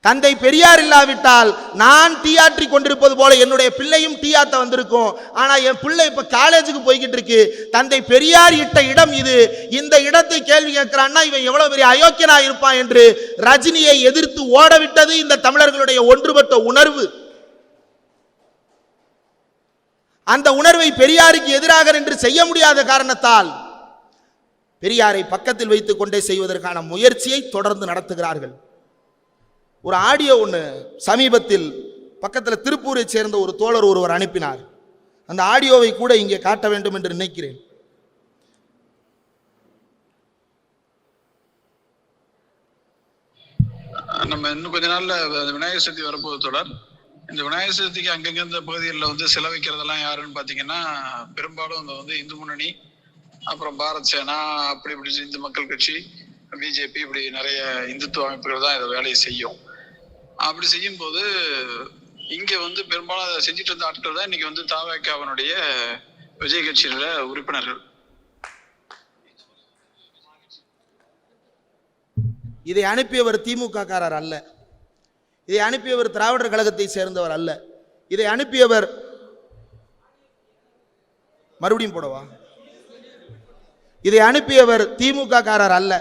தந்தை பெரியார் இல்லாவிட்டால் நான் டீயாற்றி கொண்டிருப்பது போல என்னுடைய பிள்ளையும் டீயாத்த வந்திருக்கும். ஆனா என் பிள்ளை இப்ப காலேஜுக்கு போய்கிட்டு இருக்கு. தந்தை பெரியார் இட்ட இடம் இது. இந்த இடத்தை கேள்வி கேட்கிறான்னா இவன் எவ்வளவு பெரிய அயோக்கியனா இருப்பான் என்று ரஜினியை எதிர்த்து ஓடவிட்டது இந்த தமிழர்களுடைய ஒன்றுபட்ட உணர்வு. அந்த உணர்வை பெரியாருக்கு எதிராக நின்று செய்ய முடியாத காரணத்தால் பெரியாரை பக்கத்தில் வைத்துக் கொண்டே செய்வதற்கான முயற்சியை தொடர்ந்து நடத்துகிறார்கள். ஒரு ஆடியோ ஒன்று சமீபத்தில் பக்கத்தில் திருப்பூரை சேர்ந்த ஒரு தோழர் ஒருவர் அனுப்பினார். அந்த ஆடியோவை கூட இங்கே காட்ட வேண்டும் என்று நினைக்கிறேன். நம்ம இன்னும் கொஞ்ச நாள்ல விநாயகர் சதுர்த்தி வரப்போது தொடர். இந்த விநாயகர் சதுர்த்திக்கு அங்கங்க இந்த பகுதிகளில் செலவு வைக்கிறதெல்லாம் யாருன்னு பார்த்தீங்கன்னா பெரும்பாலும் இந்து முன்னணி, அப்புறம் பாரத் சேனா, அப்படி இப்படி இந்து மக்கள் கட்சி, பிஜேபி, இப்படி நிறைய இந்துத்துவ அமைப்புகள் தான் இதை வேலையை செய்யும். அப்படி செய்யும் போது இங்க பெரும்பாலும் அதை செஞ்சுட்டு இருந்த ஆட்கள் தான் இன்னைக்கு தவேகாவினுடைய விஜய் கட்சியில உறுப்பினர்கள். இதை அனுப்பியவர் திமுக காரர் அல்ல. இதை அனுப்பியவர் திராவிடர் கழகத்தை சேர்ந்தவர் அல்ல. இதை அனுப்பியவர் மறுபடியும் போடவா? இதை அனுப்பியவர் திமுக காரர் அல்ல,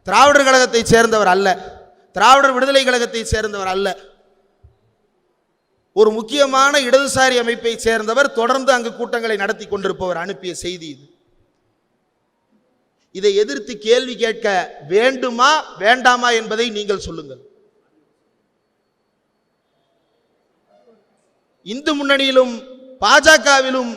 திராவிடர் கழகத்தை சேர்ந்தவர் அல்ல, திராவிடர் விடுதலை கழகத்தை சேர்ந்தவர் அல்ல. ஒரு முக்கியமான இடதுசாரி அமைப்பை சேர்ந்தவர், தொடர்ந்து அங்கு கூட்டங்களை நடத்தி கொண்டிருப்பவர் அனுப்பிய செய்தி இது. இதை எதிர்த்து கேள்வி கேட்க வேண்டுமா வேண்டாமா என்பதை நீங்கள் சொல்லுங்கள். இந்து முன்னணியிலும் பாஜகவிலும்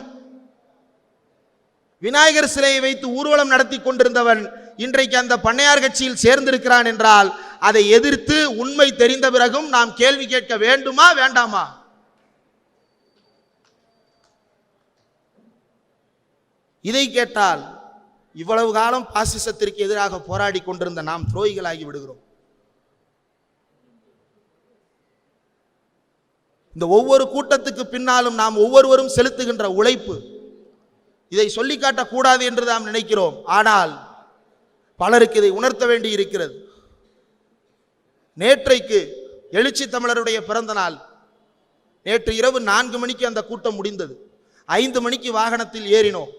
விநாயகர் சிலையை வைத்து ஊர்வலம் நடத்தி கொண்டிருந்தவன் இன்றைக்கு அந்த பண்ணையார் கட்சியில் சேர்ந்திருக்கிறான் என்றால் அதை எதிர்த்து உண்மை தெரிந்த பிறகும் நாம் கேள்வி கேட்க வேண்டுமா வேண்டாமா? இதை கேட்டால் இவ்வளவு காலம் பாசிசத்திற்கு எதிராக போராடி கொண்டிருந்த நாம் துரோகிகளாகி விடுகிறோம். இந்த ஒவ்வொரு கூட்டத்துக்கு பின்னாலும் நாம் ஒவ்வொருவரும் செலுத்துகின்ற உழைப்பு, இதை சொல்லி காட்டக்கூடாது என்று நாம் நினைக்கிறோம். ஆனால் பலருக்கு இதை உணர்த்த வேண்டி இருக்கிறது. நேற்றைக்கு எழுச்சி தமிழருடைய பிறந்த நாள். நேற்று இரவு 4 மணிக்கு அந்த கூட்டம் முடிந்தது. 5 மணிக்கு வாகனத்தில் ஏறினோம்.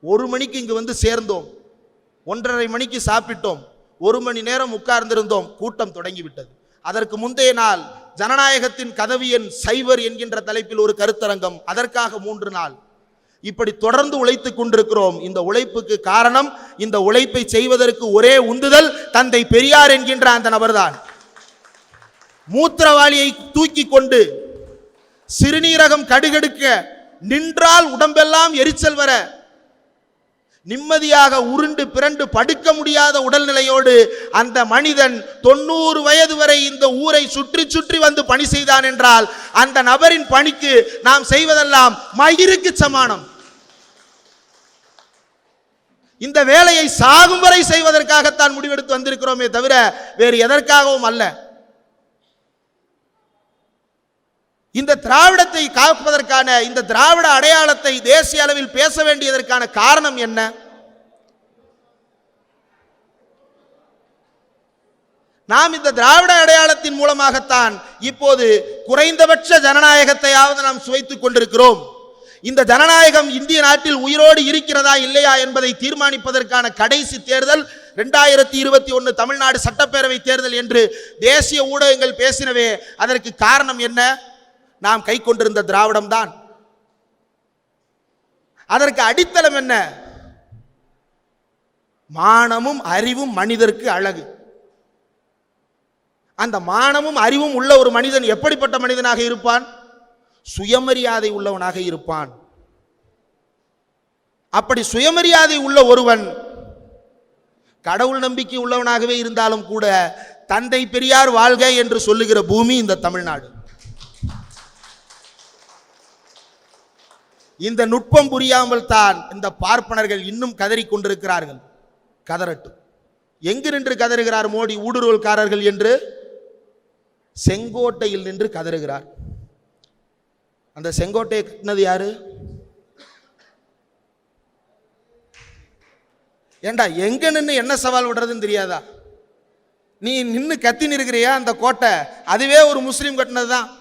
1 மணிக்கு இங்கு சேர்ந்தோம். 1:30 மணிக்கு சாப்பிட்டோம். 1 மணி நேரம் உட்கார்ந்திருந்தோம். கூட்டம் தொடங்கிவிட்டது. அதற்கு முந்தைய நாள் ஜனநாயகத்தின் கதவியன் சைவர் என்கின்ற தலைப்பில் ஒரு கருத்தரங்கம், அதற்காக 3 நாள். இப்படி தொடர்ந்து உழைத்துக் கொண்டிருக்கிறோம். இந்த உழைப்புக்கு காரணம், இந்த உழைப்பை செய்வதற்கு ஒரே உந்துதல் தந்தை பெரியார் என்கின்ற அந்த நபர்தான். மூத்திரவாளியை தூக்கி கொண்டு சிறுநீரகம் கடுகடுக்க நின்றால் உடம்பெல்லாம் எரிச்சல் வர, நிம்மதியாக உருண்டு பிறண்டு படுக்க முடியாத உடல்நிலையோடு அந்த மனிதன் 90 வயது வரை இந்த ஊரை சுற்றி சுற்றி வந்து பணி செய்தான் என்றால் அந்த நபரின் பணிக்கு நாம் செய்வதெல்லாம் மயிருக்கு சமானம். இந்த வேலையை சாகும் வரை செய்வதற்காகத்தான் முடிவெடுத்து வந்திருக்கிறோமே தவிர வேறு எதற்காகவும் அல்ல. இந்த திராவிடத்தை காப்பதற்கான, இந்த திராவிட அடையாளத்தை தேசிய அளவில் பேச வேண்டியதற்கான காரணம் என்ன? நாம் இந்த திராவிட அடையாளத்தின் மூலமாகத்தான் இப்போது குறைந்தபட்ச ஜனநாயகத்தையாவது நாம் சுவைத்துக் கொண்டிருக்கிறோம். இந்த ஜனநாயகம் இந்திய நாட்டில் உயிரோடு இருக்கிறதா இல்லையா என்பதை தீர்மானிப்பதற்கான கடைசி தேர்தல் 2021 தமிழ்நாடு சட்டப்பேரவை தேர்தல் என்று தேசிய ஊடகங்கள் பேசினவே. அதற்கு காரணம் என்ன? நாம் கை கொண்டிருந்த திராவிடம் தான். அதற்கு அடித்தளம் என்ன? மானமும் அறிவும் மனிதருக்கு அழகு. அந்த மானமும் அறிவும் உள்ள ஒரு மனிதன் எப்படிப்பட்ட மனிதனாக இருப்பான்? சுயமரியாதை உள்ளவனாக இருப்பான். அப்படி சுயமரியாதை உள்ள ஒருவன் கடவுள் நம்பிக்கை உள்ளவனாகவே இருந்தாலும் கூட தந்தை பெரியார் வாழ்க என்று சொல்லுகிற பூமி இந்த தமிழ்நாடு. இந்த நுட்பம் புரியாமல் தான் இந்த பார்ப்பனர்கள் இன்னும் கதறிக் கொண்டிருக்கிறார்கள். கதறட்டும். எங்கு நின்று கதறுகிறார் மோடி? ஊடுருவல்காரர்கள் என்று செங்கோட்டையில் நின்று கதறுகிறார். அந்த செங்கோட்டையை கட்டினது யாரு? ஏண்டா எங்க நின்று என்ன சவால் விடுறதுன்னு தெரியாதா? நீ நின்று கத்தி நிற்கிறியா? அந்த கோட்டை அதுவே ஒரு முஸ்லீம் கட்டினது தான்.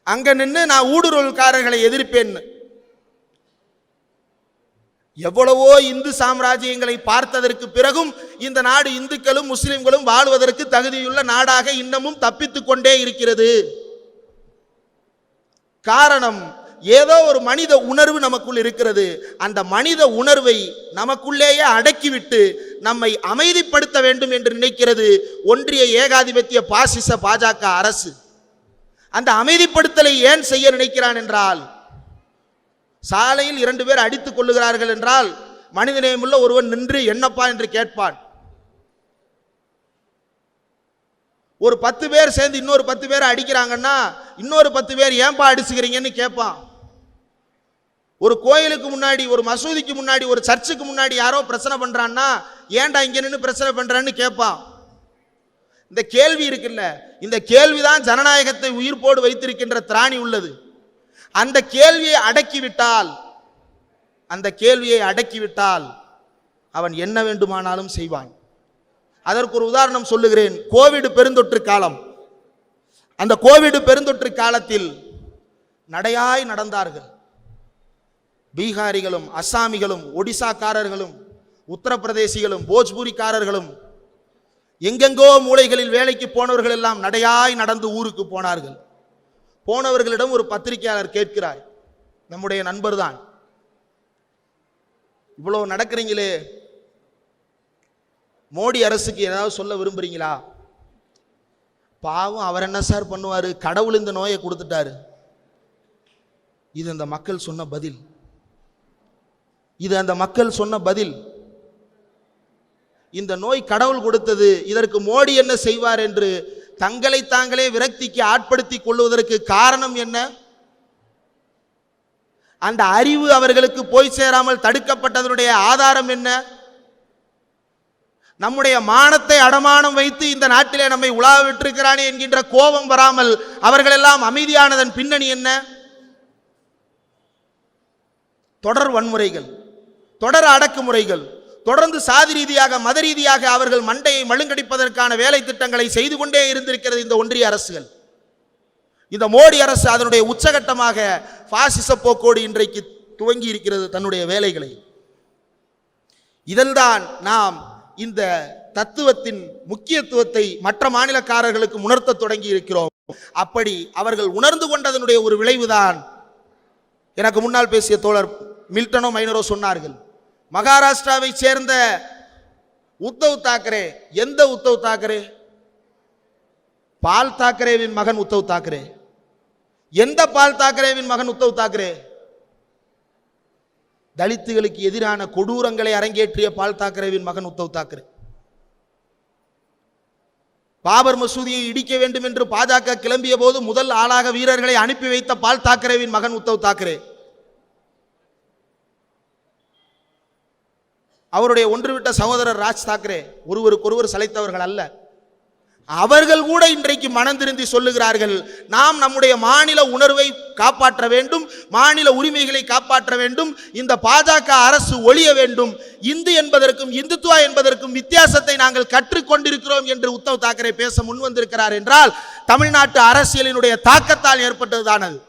அங்க நின்று நான் ஊடுருவல்காரர்களை எதிர்ப்பேன். எவ்வளவோ இந்து சாம்ராஜ்யங்களை பார்த்ததற்கு பிறகும் இந்த நாடு இந்துக்களும் முஸ்லிம்களும் வாழ்வதற்கு தகுதியுள்ள நாடாக இன்னமும் தப்பித்துக் கொண்டே இருக்கிறது. காரணம், ஏதோ ஒரு மனித உணர்வு நமக்குள் இருக்கிறது. அந்த மனித உணர்வை நமக்குள்ளேயே அடக்கிவிட்டு நம்மை அமைதிப்படுத்த வேண்டும் என்று நினைக்கிறது ஒன்றிய ஏகாதிபத்திய பாசிச பாஜக அரசு. அந்த அமைதிப்படுத்தலை ஏன் செய்ய நினைக்கிறான் என்றால், சாலையில் 2 பேர் அடித்துக் கொள்ளுகிறார்கள் என்றால் மனிதநேயமுள்ள ஒருவன் நின்று என்னப்பா என்று கேட்பான். ஒரு 10 பேர் சேர்ந்து இன்னொரு 10 பேரை அடிக்கிறாங்கன்னா இன்னொரு 10 பேர் ஏன்பா அடிச்சுக்கிறீங்கன்னு கேட்பான். ஒரு கோயிலுக்கு முன்னாடி, ஒரு மசூதிக்கு முன்னாடி, ஒரு சர்ச்சுக்கு முன்னாடி யாரோ பிரச்சனை பண்றான்னா ஏன்டா இங்க நின்று பிரச்சனை பண்றான்னு கேட்பான். இந்த கேள்வி இருக்குல்ல, இந்த கேள்விதான் ஜனநாயகத்தை உயிர்ப்போடு வைத்திருக்கின்ற திராணி உள்ளது. அந்த கேள்வியை அடக்கிவிட்டால் அவன் என்ன வேண்டுமானாலும் செய்வான். அதற்கு ஒரு உதாரணம் சொல்லுகிறேன். கோவிட் பெருந்தொற்று காலம். அந்த கோவிட் பெருந்தொற்று காலத்தில் நடையாய் நடந்தார்கள். பீகாரிகளும் அஸ்ஸாமிகளும் ஒடிசாக்காரர்களும் உத்தரப்பிரதேசிகளும் போஜ்பூரிக்காரர்களும் எங்கெங்கோ மூலைகளில் வேலைக்கு போனவர்கள் எல்லாம் நடையாய் நடந்து ஊருக்கு போனார்கள். போனவர்களிடம் ஒரு பத்திரிகையாளர் கேட்கிறார், நம்முடைய நண்பர் தான், இவ்வளவு நடக்கிறீங்களே, மோடி அரசுக்கு ஏதாவது சொல்ல விரும்புறீங்களா? பாவம், அவர் என்ன சார் பண்ணுவாரு? கடவுள் இந்த நோயை கொடுத்துட்டாரு. இது அந்த மக்கள் சொன்ன பதில். இந்த நோய் கடவுள் கொடுத்தது, இதற்கு மோடி என்ன செய்வார் என்று தங்களை தாங்களே விரக்திக்கு ஆட்படுத்திக் கொள்வதற்கு காரணம் என்ன? அந்த அறிவு அவர்களுக்கு போய் சேராமல் தடுக்கப்பட்டதனுடைய ஆதாரம் என்ன? நம்முடைய மானத்தை அடமானம் வைத்து இந்த நாட்டிலே நம்மை உலா விட்டிருக்கிறானே என்கின்ற கோபம் வராமல் அவர்கள் எல்லாம் அமைதியானதன் பின்னணி என்ன? தொடர் வன்முறைகள், தொடர் அடக்குமுறைகள், தொடர்ந்து சாதி ரீதியாக மத ரீதியாக அவர்கள் மண்டையை மழுங்கடிப்பதற்கான வேலை திட்டங்களை செய்து கொண்டே இருந்திருக்கிறது இந்த ஒன்றிய அரசுகள். இந்த மோடி அரசு அதனுடைய உச்சகட்டமாக பாசிச போக்கோடு இன்றைக்கு துவங்கி இருக்கிறது தன்னுடைய வேலைகளை. இதல்தான் நாம் இந்த தத்துவத்தின் முக்கியத்துவத்தை மற்ற மாநிலக்காரர்களுக்கு உணர்த்த தொடங்கி இருக்கிறோம். அப்படி அவர்கள் உணர்ந்து கொண்டதனுடைய ஒரு விளைவுதான் எனக்கு முன்னால் பேசிய தோழர் மில்டனோ மைனரோ சொன்னார்கள். மகாராஷ்டிராவை சேர்ந்த உத்தவ் தாக்கரே. எந்த உத்தவ் தாக்கரே? பால் தாக்கரேவின் மகன் உத்தவ் தாக்கரே. எந்த பால் தாக்கரேவின் மகன் உத்தவ் தாக்கரே? தலித்துகளுக்கு எதிரான கொடூரங்களை அரங்கேற்றிய பால் தாக்கரேவின் மகன் உத்தவ் தாக்கரே. பாபர் மசூதியை இடிக்க வேண்டும் என்று பாஜக கிளம்பிய போது முதல் ஆளாக வீரர்களை அனுப்பி வைத்த பால் தாக்கரேவின் மகன் உத்தவ் தாக்கரே. அவருடைய ஒன்றுவிட்ட சகோதரர் ராஜ் தாக்கரே ஒருவருக்கொருவர் சளைத்தவர்கள் அல்ல. அவர்கள் கூட இன்றைக்கு மனம் திருந்தி சொல்லுகிறார்கள், நாம் நம்முடைய மாநில உணர்வை காப்பாற்ற வேண்டும், மாநில உரிமைகளை காப்பாற்ற வேண்டும், இந்த பாஜக அரசு ஒழிய வேண்டும், இந்து என்பதற்கும் இந்துத்துவா என்பதற்கும் வித்தியாசத்தை நாங்கள் கற்றுக்கொண்டிருக்கிறோம் என்று உத்தவ் தாக்கரே பேச முன்வந்திருக்கிறார் என்றால் தமிழ்நாட்டு அரசியலினுடைய தாக்கத்தால் ஏற்பட்டதுதான் அது.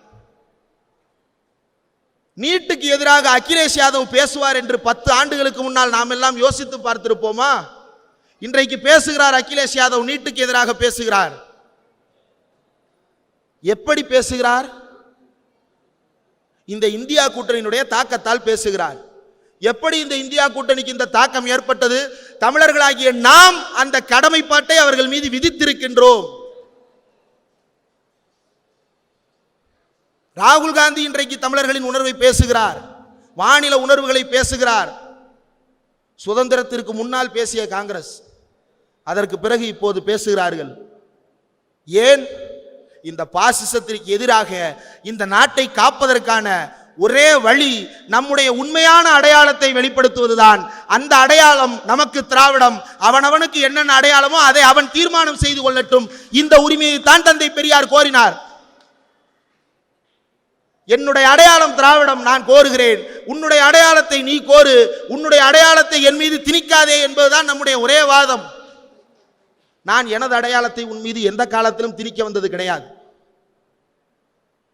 நீட்டுக்கு எதிராக அகிலேஷ் யாதவ் பேசுவார் என்று 10 ஆண்டுகளுக்கு முன்னால் நாம் எல்லாம் யோசித்து பார்த்திருப்போமா? இன்றைக்கு பேசுகிறார் அகிலேஷ் யாதவ், நீட்டுக்கு எதிராக பேசுகிறார். எப்படி பேசுகிறார்? இந்த இந்தியா கூட்டணியினுடைய தாக்கத்தால் பேசுகிறார். எப்படி இந்த இந்தியா கூட்டணிக்கு இந்த தாக்கம் ஏற்பட்டது? தமிழர்களாகிய நாம் அந்த கடமைப்பாட்டை அவர்கள் மீது விதித்திருக்கின்றோம். ராகுல் காந்தி இன்றைக்கு தமிழர்களின் உணர்வை பேசுகிறார், மாநில உணர்வுகளை பேசுகிறார். சுதந்திரத்திற்கு முன்னால் பேசிய காங்கிரஸ் அதற்கு பிறகு இப்போது பேசுகிறார்கள். ஏன்? இந்த பாசிசத்திற்கு எதிராக இந்த நாட்டை காப்பதற்கான ஒரே வழி நம்முடைய உண்மையான அடையாளத்தை வெளிப்படுத்துவதுதான். அந்த அடையாளம் நமக்கு திராவிடம். அவனவனுக்கு என்னென்ன அடையாளமோ அதை அவன் தீர்மானம் செய்து கொள்ளட்டும். இந்த உரிமையை தான் தந்தை பெரியார் கோரினார். என்னுடைய அடையாளம் திராவிடம், நான் கோருகிறேன். உன்னுடைய அடையாளத்தை நீ கோரு, உன்னுடைய அடையாளத்தை என் மீது திணிக்காதே என்பதுதான் நம்முடைய ஒரே வாதம். நான் எனது அடையாளத்தை உன் மீது எந்த காலத்திலும் திணிக்க வந்தது கிடையாது,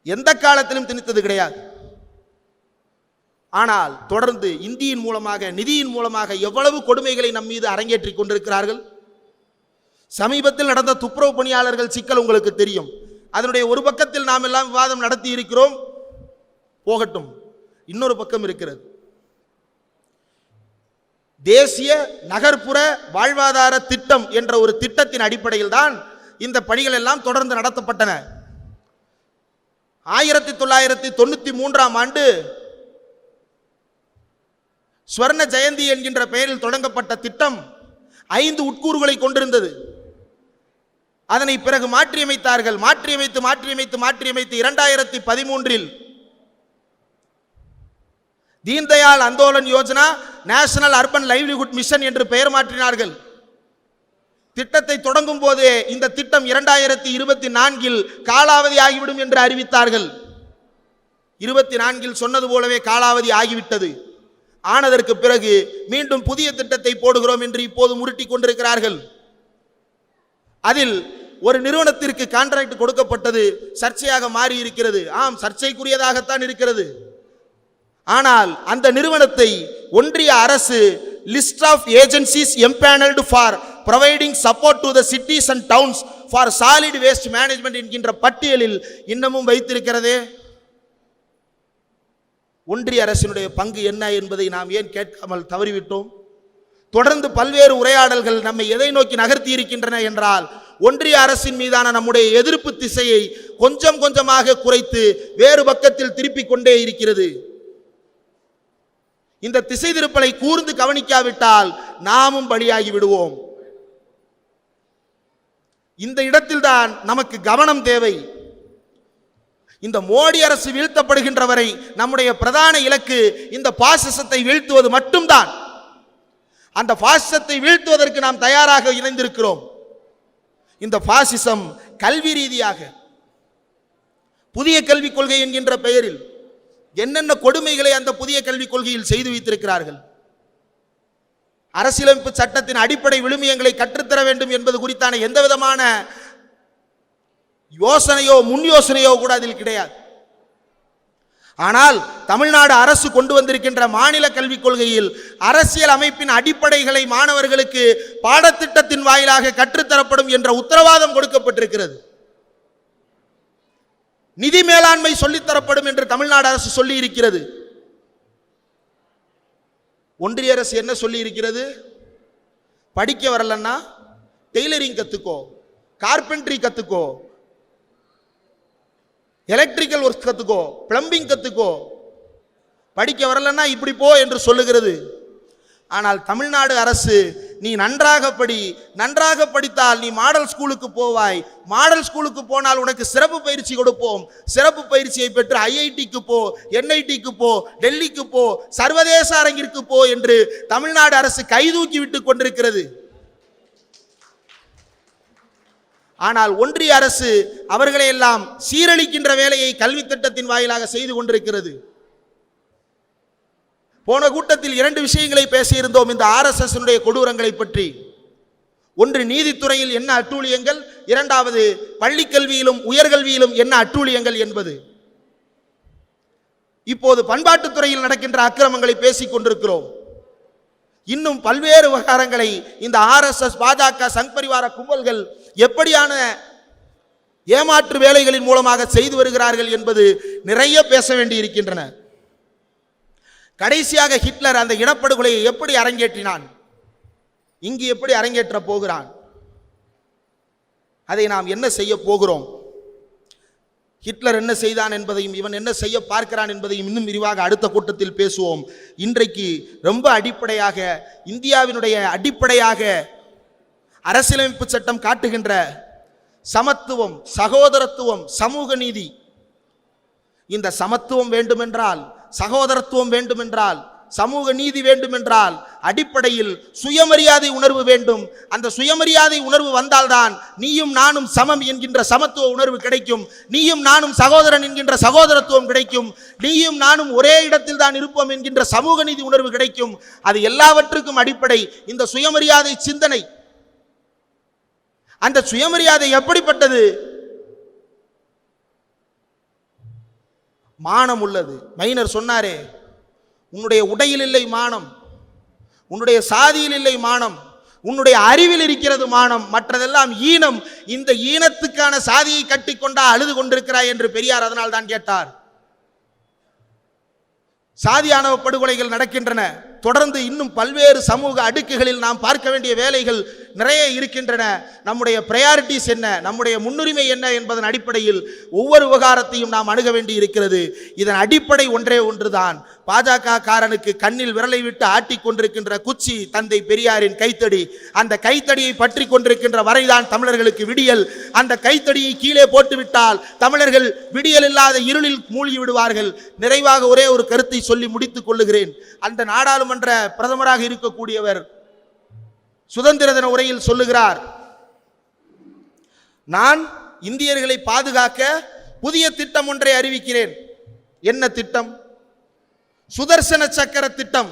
எந்த காலத்திலும் திணித்தது கிடையாது. ஆனால் தொடர்ந்து இந்தியின் மூலமாக, நிதியின் மூலமாக எவ்வளவு கொடுமைகளை நம் மீது அரங்கேற்றிக் கொண்டிருக்கிறார்கள். சமீபத்தில் நடந்த துப்புரவு பணியாளர்கள் சிக்கல் உங்களுக்கு தெரியும். அதனுடைய ஒரு பக்கத்தில் நாம் எல்லாம் விவாதம் நடத்தி இருக்கிறோம், போகட்டும். இன்னொரு பக்கம் இருக்கிறது. தேசிய நகர்ப்புற வாழ்வாதார திட்டம் என்ற ஒரு திட்டத்தின் அடிப்படையில் தான் இந்த பணிகள் எல்லாம் தொடர்ந்து நடத்தப்பட்டன. 1993ஆம் ஆண்டு ஸ்வர்ண ஜெயந்தி என்கின்ற பெயரில் தொடங்கப்பட்ட திட்டம் 5 உட்கூறுகளை கொண்டிருந்தது. அதனை பிறகு மாற்றியமைத்தார்கள். மாற்றியமைத்து 2013இல் Deendayal Antyodaya Yojana national urban livelihood mission என்று பெயர் மாற்றினார்கள். திட்டத்தை தொடங்கும் போதே இந்த திட்டம் 2024இல் காலாவதி ஆகிவிடும் என்று அறிவித்தார்கள். 24இல் சொன்னது போலவே காலாவதி ஆகிவிட்டது. ஆனதற்கு பிறகு மீண்டும் புதிய திட்டத்தை போடுகிறோம் என்று இப்போது முருட்டிக் கொண்டிருக்கிறார்கள். அதில் ஒரு நிறுவனத்திற்கு கான்ட்ராக்ட் கொடுக்கப்பட்டது, சர்ச்சையாக மாறி இருக்கிறது. ஆம், சர்ச்சைக்குரியதாகத்தான் இருக்கிறது. ஆனால் அந்த நிறுவனத்தை ஒன்றிய அரசு list of agencies empanelled for providing support to the cities and towns for solid waste management என்கின்ற பட்டியலில் இன்னமும் வைத்திருக்கிறதே. ஒன்றிய அரசினுடைய பங்கு என்ன என்பதை நாம் ஏன் கேட்காமல் தவறிவிட்டோம்? தொடர்ந்து பல்வேறு உரையாடல்கள் நம்மை எதை நோக்கி நகர்த்தி இருக்கின்றன என்றால், ஒன்றிய அரசின் மீதான நம்முடைய எதிர்ப்பு திசையை கொஞ்சம் கொஞ்சமாக குறைத்து வேறு பக்கத்தில் திருப்பிக் கொண்டே இருக்கிறது. இந்த திசை திருப்பலை கூர்ந்து கவனிக்காவிட்டால் நாமும் பலியாகி விடுவோம். இந்த இடத்தில்தான் நமக்கு கவனம் தேவை. இந்த மோடி அரசு வீழ்த்தப்படுகின்ற வரை நம்முடைய பிரதான இலக்கு இந்த பாசிசத்தை வீழ்த்துவது மட்டும்தான். அந்த பாசிசத்தை வீழ்த்துவதற்கு நாம் தயாராக இணைந்திருக்கிறோம். இந்த பாசிசம் கல்வி ரீதியாக புதிய கல்விக் கொள்கை என்கின்ற பெயரில் என்னென்ன கொடுமைகளை அந்த புதிய கல்விக் கொள்கையில் செய்து வைத்திருக்கிறார்கள். அரசியலமைப்பு சட்டத்தின் அடிப்படை விழுமியங்களை கற்றுத்தர வேண்டும் என்பது குறித்தான எந்த விதமான யோசனையோ முன் யோசனையோ கூட அதில் கிடையாது. ஆனால் தமிழ்நாடு அரசு கொண்டு வந்திருக்கின்ற மாநில கல்விக் கொள்கையில் அரசியல் அமைப்பின் அடிப்படைகளை மாணவர்களுக்கு பாடத்திட்டத்தின் வாயிலாக கற்றுத்தரப்படும் என்ற உத்தரவாதம் கொடுக்கப்பட்டிருக்கிறது. நிதி மேலாண்மை சொல்லித்தரப்படும் என்று தமிழ்நாடு அரசு சொல்லி இருக்கிறது. ஒன்றிய அரசு என்ன சொல்லி இருக்கிறது? படிக்க வரலன்னா டெய்லரிங் கத்துக்கோ, கார்பென்ட்ரி கத்துக்கோ, எலக்ட்ரிக்கல் ஒர்க் கத்துக்கோ, பிளம்பிங் கத்துக்கோ, படிக்க வரலன்னா இப்படி போ என்று சொல்லுகிறது. ஆனால் தமிழ்நாடு அரசு நீ நன்றாக படி, நன்றாக படித்தால் நீ மாடல் ஸ்கூலுக்கு போவாய், மாடல் ஸ்கூலுக்கு போனால் உனக்கு சிறப்பு பயிற்சி கொடுப்போம், சிறப்பு பயிற்சியை பெற்று ஐஐடிக்கு போ, என்ஐடிக்கு போ, டெல்லிக்கு போ, சர்வதேச அரங்கிற்கு போ என்று தமிழ்நாடு அரசு கைதூக்கி விட்டு கொண்டிருக்கிறது. ஆனால் ஒன்றிய அரசு அவர்களையெல்லாம் சீரழிக்கின்ற வேலையை கல்வி திட்டத்தின் வாயிலாக செய்து கொண்டிருக்கிறது. போன கூட்டத்தில் 2 விஷயங்களை பேசியிருந்தோம் இந்த RSS கொடூரங்களை பற்றி. ஒன்று, நீதித்துறையில் என்ன அட்டூழியங்கள், இரண்டாவது பள்ளிக்கல்வியிலும் உயர்கல்வியிலும் என்ன அட்டூழியங்கள் என்பது. இப்போது பண்பாட்டுத்துறையில் நடக்கின்ற அக்கிரமங்களை பேசிக் கொண்டிருக்கிறோம். இன்னும் பல்வேறு விவகாரங்களை இந்த RSS, பாஜக, சங் பரிவார கும்பல்கள் எப்படியான ஏமாற்று வேலைகளின் மூலமாக செய்து வருகிறார்கள் என்பது நிறைய பேச வேண்டி இருக்கின்றன. கடைசியாக ஹிட்லர் அந்த இனப்படுகொலையை எப்படி அரங்கேற்றினான், இங்கு எப்படி அரங்கேற்ற போகிறான், அதை நாம் என்ன செய்ய போகிறோம், ஹிட்லர் என்ன செய்தான் என்பதையும் இவன் என்ன செய்ய பார்க்கிறான் என்பதையும் இன்னும் விரிவாக அடுத்த கூட்டத்தில் பேசுவோம். இன்றைக்கு ரொம்ப அடிப்படையாக இந்தியாவினுடைய அடிப்படையாக அரசியலமைப்பு சட்டம் காட்டுகின்ற சமத்துவம், சகோதரத்துவம், சமூக நீதி, இந்த சமத்துவம் வேண்டுமென்றால், சகோதரத்துவம் வேண்டுமென்றால், சமூக நீதி வேண்டுமென்றால் அடிப்படையில் சுயமரியாதை உணர்வு வேண்டும். அந்த சுயமரியாதை உணர்வு வந்தால்தான் நீயும் நானும் சமம் என்கின்ற சமத்துவ உணர்வு கிடைக்கும், நீயும் நானும் சகோதரன் என்கின்ற சகோதரத்துவம் கிடைக்கும், நீயும் நானும் ஒரே இடத்தில் தான் இருப்போம் என்கின்ற சமூக நீதி உணர்வு கிடைக்கும். அது எல்லாவற்றுக்கும் அடிப்படை இந்த சுயமரியாதை சிந்தனை. அந்த சுயமரியாதை எப்படிப்பட்டது? மானம் உள்ளது. மைனர் சொன்னாரே, உன்னுடைய உடையில் இல்லை மானம், உன்னுடைய சாதியில் இல்லை மானம், உன்னுடைய அறிவில் இருக்கிறது மானம், மற்றதெல்லாம் ஈனம். இந்த ஈனத்துக்கான சாதியை கட்டிக்கொண்டா அழுது கொண்டிருக்கிறாய் என்று பெரியார் அதனால் தான் கேட்டார். சாதியானவ படுகொலைகள் நடக்கின்றன. தொடர்ந்து இன்னும் பல்வேறு சமூக அடுக்குகளில் நாம் பார்க்க வேண்டிய வேலைகள் நிறைய இருக்கின்றன. நம்முடைய பிரையாரிட்டிஸ் என்ன, நம்முடைய முன்னுரிமை என்ன என்பதன் அடிப்படையில் ஒவ்வொரு விவகாரத்தையும் நாம் அணுக வேண்டி இருக்கிறது. இதன் அடிப்படை ஒன்றே ஒன்றுதான். பாஜக காரனுக்கு கண்ணில் விரலை விட்டு ஆட்டிக் கொண்டிருக்கின்ற குச்சி தந்தை பெரியாரின் கைத்தடி. அந்த கைத்தடியை பற்றி கொண்டிருக்கின்ற வரைதான் தமிழர்களுக்கு விடியல். அந்த கைத்தடியை கீழே போட்டுவிட்டால் தமிழர்கள் விடியல் இல்லாத இருளில் மூழ்கி விடுவார்கள். நிறைவாக ஒரே ஒரு கருத்தை சொல்லி முடித்துக் கொள்ளுகிறேன். அந்த நாடாளுமன்ற பிரதமராக இருக்கக்கூடியவர் சுதந்திர தின உரையில் சொல்லுகிறார், நான் இந்தியர்களை பாதுகாக்க புதிய திட்டம் ஒன்றை அறிவிக்கிறேன். என்ன திட்டம்? சுதர்சன சக்கர திட்டம்.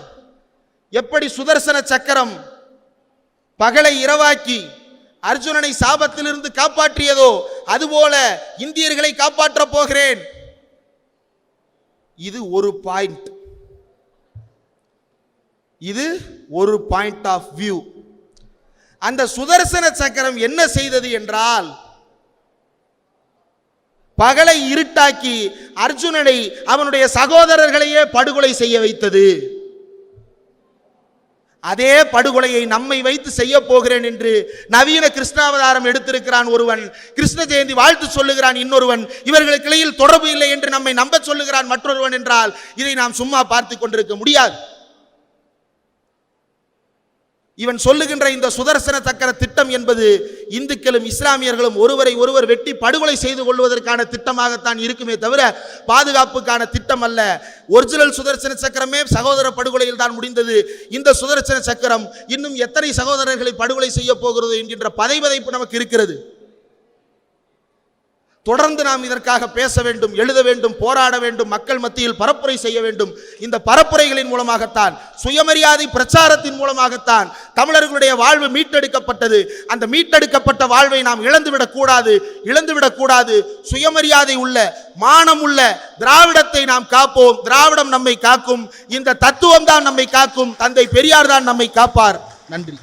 எப்படி சுதர்சன சக்கரம் பகலை இரவாக்கி அர்ஜுனனை சாபத்திலிருந்து காப்பாற்றியதோ அதுபோல இந்தியர்களை காப்பாற்ற போகிறேன். இது ஒரு பாயிண்ட், இது ஒரு பாயிண்ட் ஆஃப் வியூ. அந்த சுதர்சன சக்கரம் என்ன செய்தது என்றால், பகலை இருட்டாக்கி அர்ஜுனனை அவனுடைய சகோதரர்களையே படுகொலை செய்ய வைத்தது. அதே படுகொலையை நம்மை வைத்து செய்ய போகிறேன் என்று நவீன கிருஷ்ணாவதாரம் எடுத்திருக்கிறான் ஒருவன், கிருஷ்ண ஜெயந்தி வாழ்த்து சொல்லுகிறான் இன்னொருவன், இவர்களுக்கு இடையில் தொடர்பு இல்லை என்று நம்மை நம்ப சொல்லுகிறான் மற்றொருவன் என்றால் இதை நாம் சும்மா பார்த்து கொண்டிருக்க முடியாது. இவன் சொல்லுகின்ற இந்த சுதர்சன சக்கர திட்டம் என்பது இந்துக்களும் இஸ்லாமியர்களும் ஒருவரை ஒருவர் வெட்டி படுகொலை செய்து கொள்வதற்கான திட்டமாகத்தான் இருக்குமே தவிர பாதுகாப்புக்கான திட்டம் அல்ல. ஒரிஜினல் சுதர்சன சக்கரமே சகோதர படுகொலையில் தான் முடிந்தது. இந்த சுதர்சன சக்கரம் இன்னும் எத்தனை சகோதரர்களை படுகொலை செய்ய போகிறது என்கின்ற பதைபதைப்பு நமக்கு இருக்கிறது. தொடர்ந்து நாம் இதற்காக பேச வேண்டும், எழுத வேண்டும், போராட வேண்டும், மக்கள் மத்தியில் பரப்புரை செய்ய வேண்டும். இந்த பரப்புரைகளின் மூலமாகத்தான், சுயமரியாதை பிரச்சாரத்தின் மூலமாகத்தான் தமிழர்களுடைய வாழ்வு மீட்டெடுக்கப்பட்டது. அந்த மீட்டெடுக்கப்பட்ட வாழ்வை நாம் இழந்துவிடக் கூடாது. சுயமரியாதை உள்ள, மானம் உள்ள திராவிடத்தை நாம் காப்போம். திராவிடம் நம்மை காக்கும். இந்த தத்துவம் தான் நம்மை காக்கும். தந்தை பெரியார் தான் நம்மை காப்பார். நன்றி.